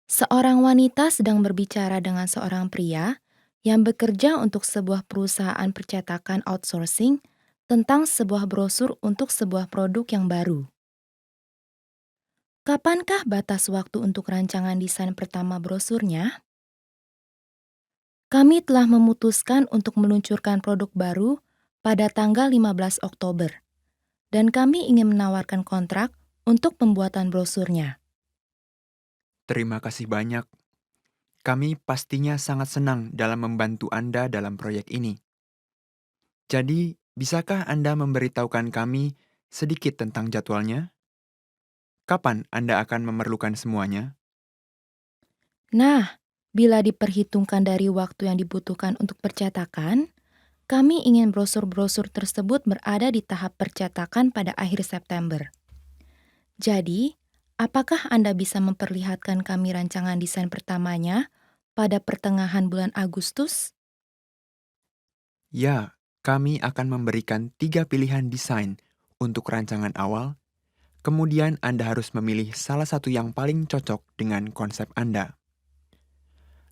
Seorang wanita sedang berbicara dengan seorang pria yang bekerja untuk sebuah perusahaan percetakan outsourcing tentang sebuah brosur untuk sebuah produk yang baru. Kapankah batas waktu untuk rancangan desain pertama brosurnya? Kami telah memutuskan untuk meluncurkan produk baru pada tanggal 15 Oktober, dan kami ingin menawarkan kontrak untuk pembuatan brosurnya. Terima kasih banyak. Kami pastinya sangat senang dalam membantu Anda dalam proyek ini. Jadi, bisakah Anda memberitahukan kami sedikit tentang jadwalnya? Kapan Anda akan memerlukan semuanya? Nah, bila diperhitungkan dari waktu yang dibutuhkan untuk percetakan, kami ingin brosur-brosur tersebut berada di tahap percetakan pada akhir September. Jadi, apakah Anda bisa memperlihatkan kami rancangan desain pertamanya pada pertengahan bulan Agustus? Ya, kami akan memberikan 3 pilihan desain untuk rancangan awal. Kemudian Anda harus memilih salah satu yang paling cocok dengan konsep Anda.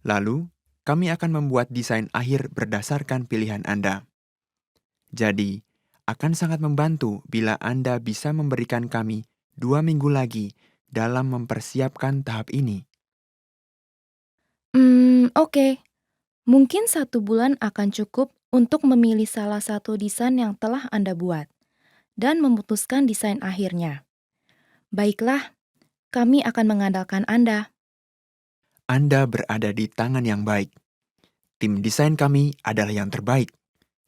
Lalu, kami akan membuat desain akhir berdasarkan pilihan Anda. Jadi, akan sangat membantu bila Anda bisa memberikan kami 2 minggu lagi dalam mempersiapkan tahap ini. Oke. Mungkin 1 bulan akan cukup untuk memilih salah satu desain yang telah Anda buat dan memutuskan desain akhirnya. Baiklah, kami akan mengandalkan Anda. Anda berada di tangan yang baik. Tim desain kami adalah yang terbaik.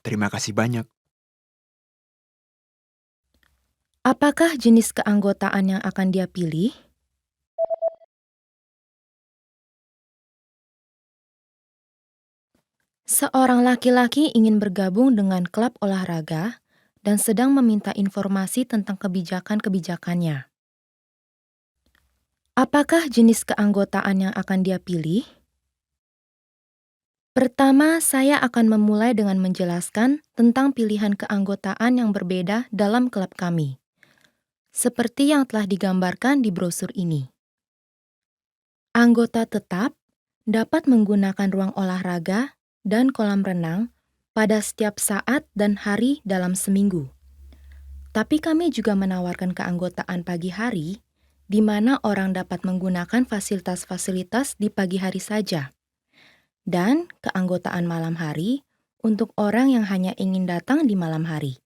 Terima kasih banyak. Apakah jenis keanggotaan yang akan dia pilih? Seorang laki-laki ingin bergabung dengan klub olahraga dan sedang meminta informasi tentang kebijakan-kebijakannya. Apakah jenis keanggotaan yang akan dia pilih? Pertama, saya akan memulai dengan menjelaskan tentang pilihan keanggotaan yang berbeda dalam klub kami, seperti yang telah digambarkan di brosur ini. Anggota tetap dapat menggunakan ruang olahraga dan kolam renang pada setiap saat dan hari dalam seminggu. Tapi kami juga menawarkan keanggotaan pagi hari, di mana orang dapat menggunakan fasilitas-fasilitas di pagi hari saja. Dan keanggotaan malam hari untuk orang yang hanya ingin datang di malam hari.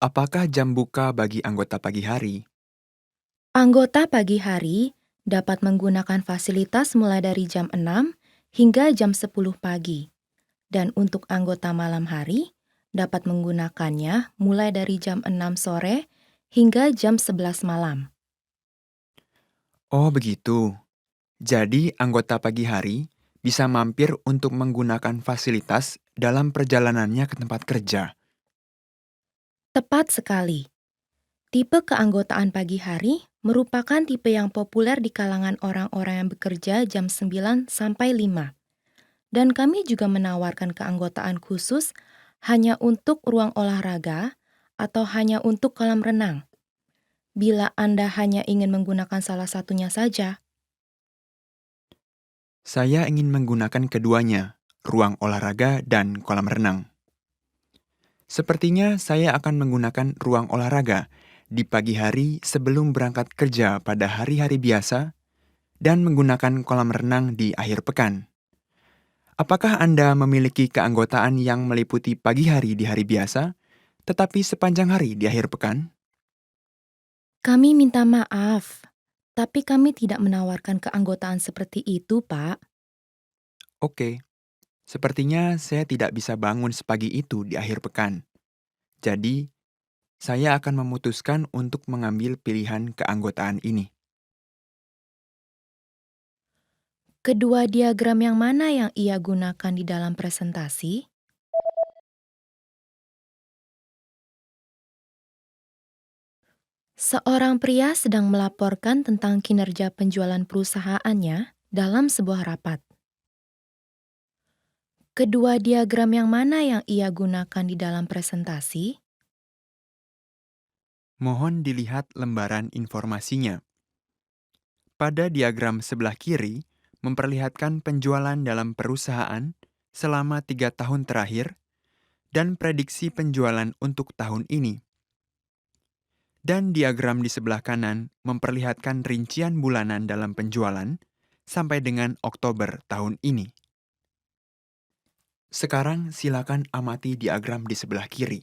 Apakah jam buka bagi anggota pagi hari? Anggota pagi hari dapat menggunakan fasilitas mulai dari jam 6 hingga jam 10 pagi. Dan untuk anggota malam hari dapat menggunakannya mulai dari jam 6 sore hingga jam 11 malam. Oh begitu. Jadi anggota pagi hari bisa mampir untuk menggunakan fasilitas dalam perjalanannya ke tempat kerja. Tepat sekali. Tipe keanggotaan pagi hari merupakan tipe yang populer di kalangan orang-orang yang bekerja jam 9 sampai 5. Dan kami juga menawarkan keanggotaan khusus hanya untuk ruang olahraga atau hanya untuk kolam renang. Bila Anda hanya ingin menggunakan salah satunya saja. Saya ingin menggunakan keduanya, ruang olahraga dan kolam renang. Sepertinya saya akan menggunakan ruang olahraga di pagi hari sebelum berangkat kerja pada hari-hari biasa dan menggunakan kolam renang di akhir pekan. Apakah Anda memiliki keanggotaan yang meliputi pagi hari di hari biasa, tetapi sepanjang hari di akhir pekan? Kami minta maaf, tapi kami tidak menawarkan keanggotaan seperti itu, Pak. Oke, sepertinya saya tidak bisa bangun sepagi itu di akhir pekan. Jadi, saya akan memutuskan untuk mengambil pilihan keanggotaan ini. Kedua diagram yang mana yang ia gunakan di dalam presentasi? Seorang pria sedang melaporkan tentang kinerja penjualan perusahaannya dalam sebuah rapat. Kedua diagram yang mana yang ia gunakan di dalam presentasi? Mohon dilihat lembaran informasinya. Pada diagram sebelah kiri, memperlihatkan penjualan dalam perusahaan selama 3 tahun terakhir dan prediksi penjualan untuk tahun ini. Dan diagram di sebelah kanan memperlihatkan rincian bulanan dalam penjualan sampai dengan Oktober tahun ini. Sekarang silakan amati diagram di sebelah kiri.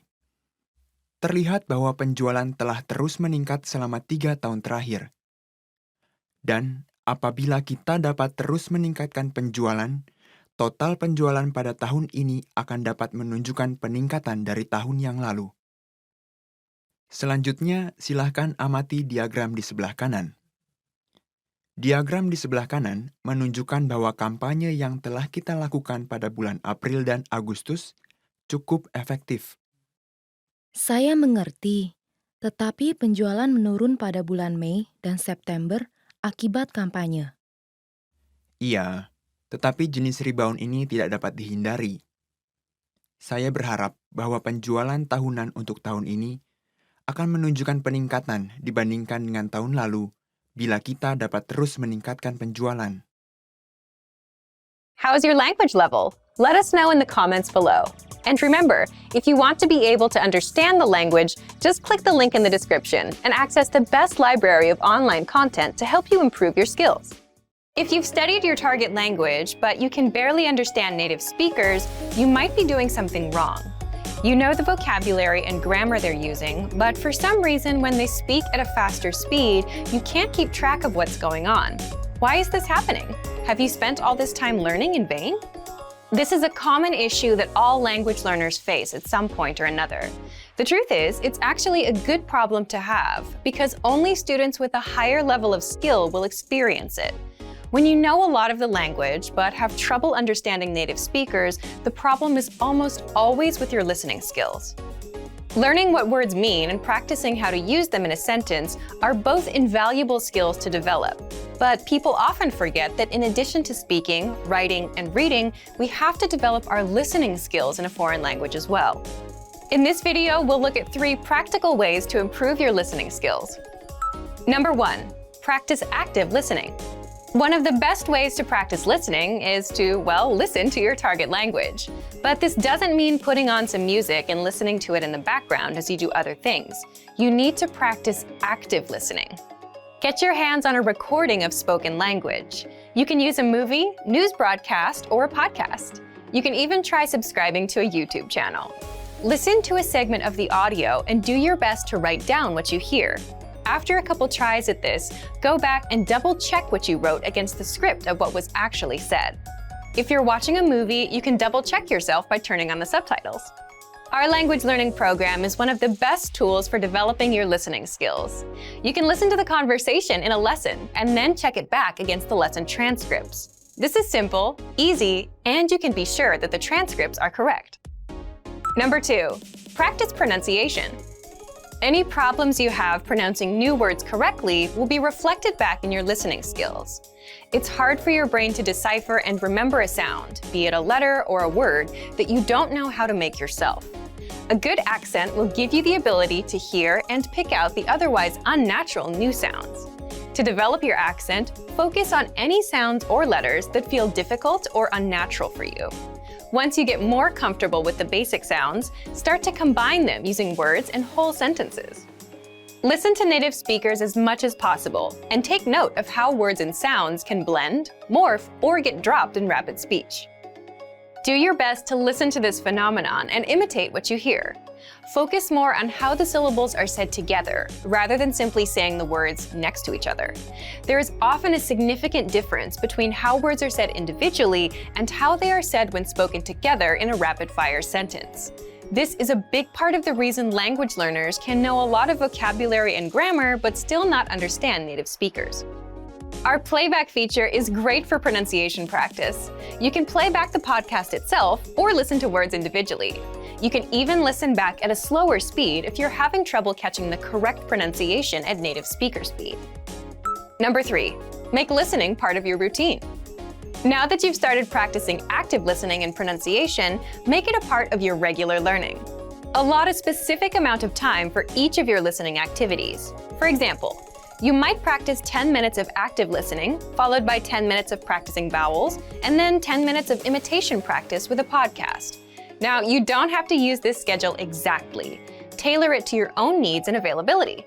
Terlihat bahwa penjualan telah terus meningkat selama 3 tahun terakhir. Dan apabila kita dapat terus meningkatkan penjualan, total penjualan pada tahun ini akan dapat menunjukkan peningkatan dari tahun yang lalu. Selanjutnya, silakan amati diagram di sebelah kanan. Diagram di sebelah kanan menunjukkan bahwa kampanye yang telah kita lakukan pada bulan April dan Agustus cukup efektif. Saya mengerti, tetapi penjualan menurun pada bulan Mei dan September akibat kampanye. Iya, tetapi jenis rebound ini tidak dapat dihindari. Saya berharap bahwa penjualan tahunan untuk tahun ini akan menunjukkan peningkatan dibandingkan dengan tahun lalu bila kita dapat terus meningkatkan penjualan. How is your language level? Let us know in the comments below. And remember, if you want to be able to understand the language, just click the link in the description and access the best library of online content to help you improve your skills. If you've studied your target language, but you can barely understand native speakers, you might be doing something wrong. You know the vocabulary and grammar they're using, but for some reason, when they speak at a faster speed, you can't keep track of what's going on. Why is this happening? Have you spent all this time learning in vain? This is a common issue that all language learners face at some point or another. The truth is, it's actually a good problem to have because only students with a higher level of skill will experience it. When you know a lot of the language but have trouble understanding native speakers, the problem is almost always with your listening skills. Learning what words mean and practicing how to use them in a sentence are both invaluable skills to develop. But people often forget that in addition to speaking, writing, and reading, we have to develop our listening skills in a foreign language as well. In this video, we'll look at 3 practical ways to improve your listening skills. Number 1, practice active listening. One of the best ways to practice listening is to, well, listen to your target language. But this doesn't mean putting on some music and listening to it in the background as you do other things. You need to practice active listening. Get your hands on a recording of spoken language. You can use a movie, news broadcast, or a podcast. You can even try subscribing to a YouTube channel. Listen to a segment of the audio and do your best to write down what you hear. After a couple tries at this, go back and double-check what you wrote against the script of what was actually said. If you're watching a movie, you can double-check yourself by turning on the subtitles. Our language learning program is one of the best tools for developing your listening skills. You can listen to the conversation in a lesson and then check it back against the lesson transcripts. This is simple, easy, and you can be sure that the transcripts are correct. Number 2, practice pronunciation. Any problems you have pronouncing new words correctly will be reflected back in your listening skills. It's hard for your brain to decipher and remember a sound, be it a letter or a word, that you don't know how to make yourself. A good accent will give you the ability to hear and pick out the otherwise unnatural new sounds. To develop your accent, focus on any sounds or letters that feel difficult or unnatural for you. Once you get more comfortable with the basic sounds, start to combine them using words and whole sentences. Listen to native speakers as much as possible and take note of how words and sounds can blend, morph, or get dropped in rapid speech. Do your best to listen to this phenomenon and imitate what you hear. Focus more on how the syllables are said together, rather than simply saying the words next to each other. There is often a significant difference between how words are said individually and how they are said when spoken together in a rapid-fire sentence. This is a big part of the reason language learners can know a lot of vocabulary and grammar but still not understand native speakers. Our playback feature is great for pronunciation practice. You can play back the podcast itself or listen to words individually. You can even listen back at a slower speed if you're having trouble catching the correct pronunciation at native speaker speed. Number 3, make listening part of your routine. Now that you've started practicing active listening and pronunciation, make it a part of your regular learning. Allot a specific amount of time for each of your listening activities. For example, you might practice 10 minutes of active listening, followed by 10 minutes of practicing vowels, and then 10 minutes of imitation practice with a podcast. Now, you don't have to use this schedule exactly. Tailor it to your own needs and availability.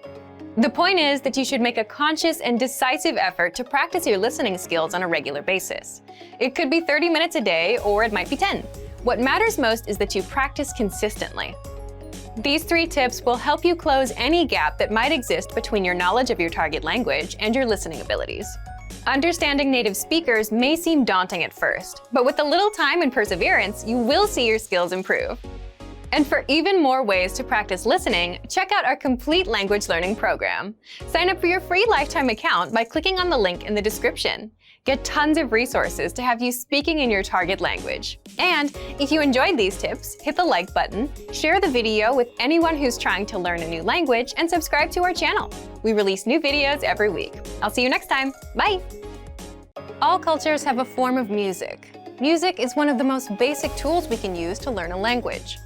The point is that you should make a conscious and decisive effort to practice your listening skills on a regular basis. It could be 30 minutes a day, or it might be 10. What matters most is that you practice consistently. These 3 tips will help you close any gap that might exist between your knowledge of your target language and your listening abilities. Understanding native speakers may seem daunting at first, but with a little time and perseverance, you will see your skills improve. And for even more ways to practice listening, check out our complete language learning program. Sign up for your free lifetime account by clicking on the link in the description. Get tons of resources to have you speaking in your target language. And if you enjoyed these tips, hit the like button, share the video with anyone who's trying to learn a new language, and subscribe to our channel. We release new videos every week. I'll see you next time. Bye! All cultures have a form of music. Music is one of the most basic tools we can use to learn a language.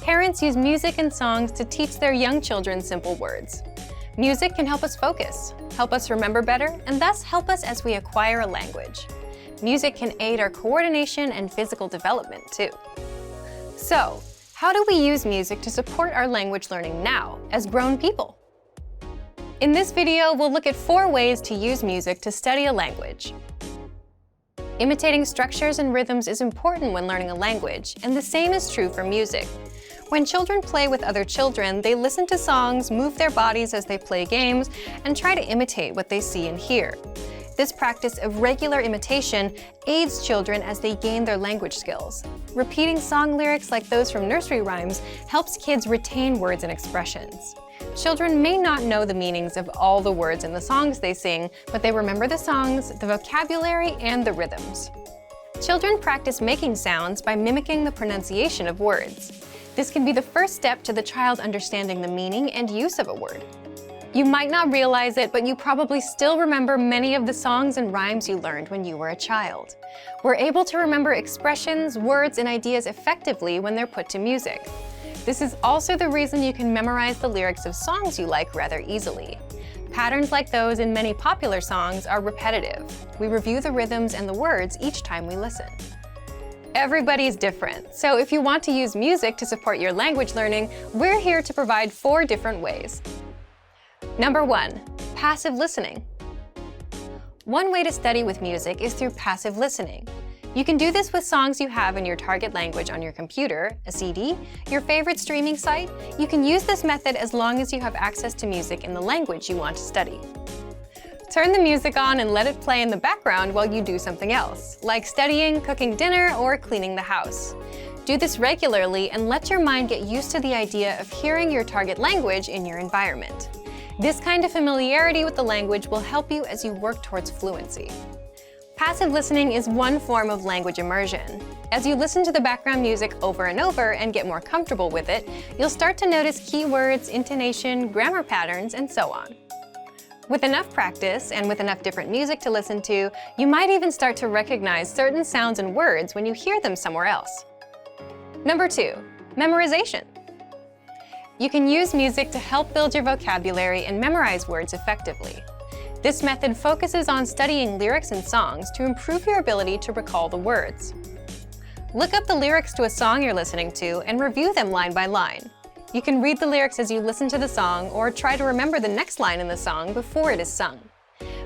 Parents use music and songs to teach their young children simple words. Music can help us focus, help us remember better, and thus help us as we acquire a language. Music can aid our coordination and physical development too. So, how do we use music to support our language learning now, as grown people? In this video, we'll look at 4 ways to use music to study a language. Imitating structures and rhythms is important when learning a language, and the same is true for music. When children play with other children, they listen to songs, move their bodies as they play games, and try to imitate what they see and hear. This practice of regular imitation aids children as they gain their language skills. Repeating song lyrics like those from nursery rhymes helps kids retain words and expressions. Children may not know the meanings of all the words in the songs they sing, but they remember the songs, the vocabulary, and the rhythms. Children practice making sounds by mimicking the pronunciation of words. This can be the first step to the child understanding the meaning and use of a word. You might not realize it, but you probably still remember many of the songs and rhymes you learned when you were a child. We're able to remember expressions, words, and ideas effectively when they're put to music. This is also the reason you can memorize the lyrics of songs you like rather easily. Patterns like those in many popular songs are repetitive. We review the rhythms and the words each time we listen. Everybody's different, so if you want to use music to support your language learning, we're here to provide 4 different ways. Number 1, passive listening. One way to study with music is through passive listening. You can do this with songs you have in your target language on your computer, a CD, your favorite streaming site. You can use this method as long as you have access to music in the language you want to study. Turn the music on and let it play in the background while you do something else, like studying, cooking dinner, or cleaning the house. Do this regularly and let your mind get used to the idea of hearing your target language in your environment. This kind of familiarity with the language will help you as you work towards fluency. Passive listening is one form of language immersion. As you listen to the background music over and over and get more comfortable with it, you'll start to notice keywords, intonation, grammar patterns, and so on. With enough practice and with enough different music to listen to, you might even start to recognize certain sounds and words when you hear them somewhere else. Number 2, memorization. You can use music to help build your vocabulary and memorize words effectively. This method focuses on studying lyrics and songs to improve your ability to recall the words. Look up the lyrics to a song you're listening to and review them line by line. You can read the lyrics as you listen to the song or try to remember the next line in the song before it is sung.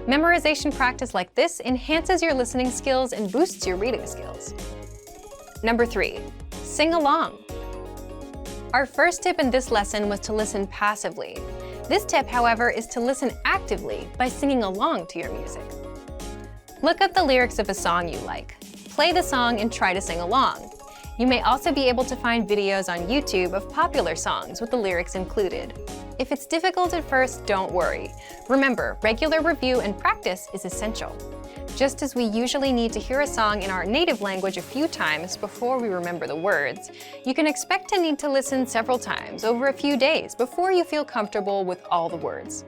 Memorization practice like this enhances your listening skills and boosts your reading skills. Number 3, sing along. Our first tip in this lesson was to listen passively. This tip, however, is to listen actively by singing along to your music. Look up the lyrics of a song you like. Play the song and try to sing along. You may also be able to find videos on YouTube of popular songs with the lyrics included. If it's difficult at first, don't worry. Remember, regular review and practice is essential. Just as we usually need to hear a song in our native language a few times before we remember the words, you can expect to need to listen several times over a few days before you feel comfortable with all the words.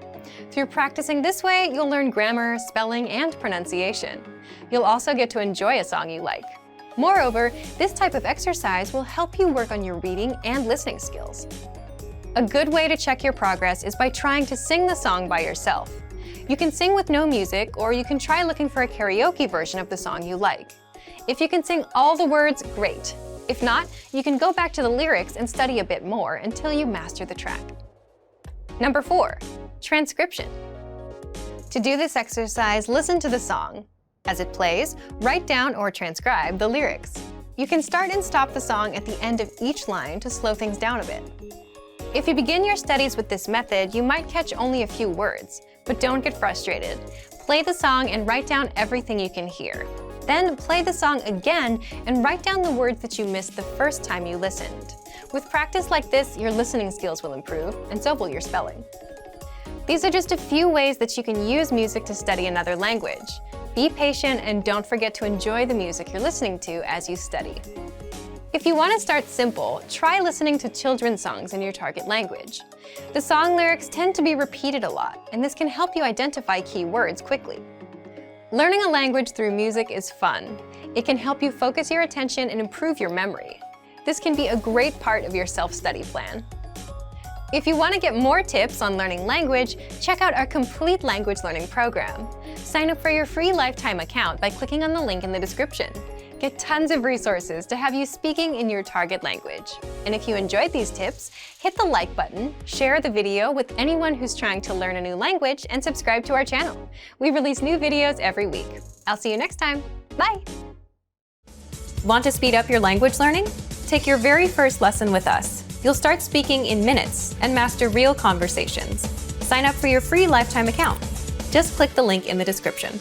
Through practicing this way, you'll learn grammar, spelling, and pronunciation. You'll also get to enjoy a song you like. Moreover, this type of exercise will help you work on your reading and listening skills. A good way to check your progress is by trying to sing the song by yourself. You can sing with no music, or you can try looking for a karaoke version of the song you like. If you can sing all the words, great. If not, you can go back to the lyrics and study a bit more until you master the track. Number 4, transcription. To do this exercise, listen to the song. As it plays, write down or transcribe the lyrics. You can start and stop the song at the end of each line to slow things down a bit. If you begin your studies with this method, you might catch only a few words, but don't get frustrated. Play the song and write down everything you can hear. Then play the song again and write down the words that you missed the first time you listened. With practice like this, your listening skills will improve, and so will your spelling. These are just a few ways that you can use music to study another language. Be patient and don't forget to enjoy the music you're listening to as you study. If you want to start simple, try listening to children's songs in your target language. The song lyrics tend to be repeated a lot, and this can help you identify key words quickly. Learning a language through music is fun. It can help you focus your attention and improve your memory. This can be a great part of your self-study plan. If you want to get more tips on learning language, check out our complete language learning program. Sign up for your free lifetime account by clicking on the link in the description. Get tons of resources to have you speaking in your target language. And if you enjoyed these tips, hit the like button, share the video with anyone who's trying to learn a new language, and subscribe to our channel. We release new videos every week. I'll see you next time. Bye! Want to speed up your language learning? Take your very first lesson with us. You'll start speaking in minutes and master real conversations. Sign up for your free lifetime account. Just click the link in the description.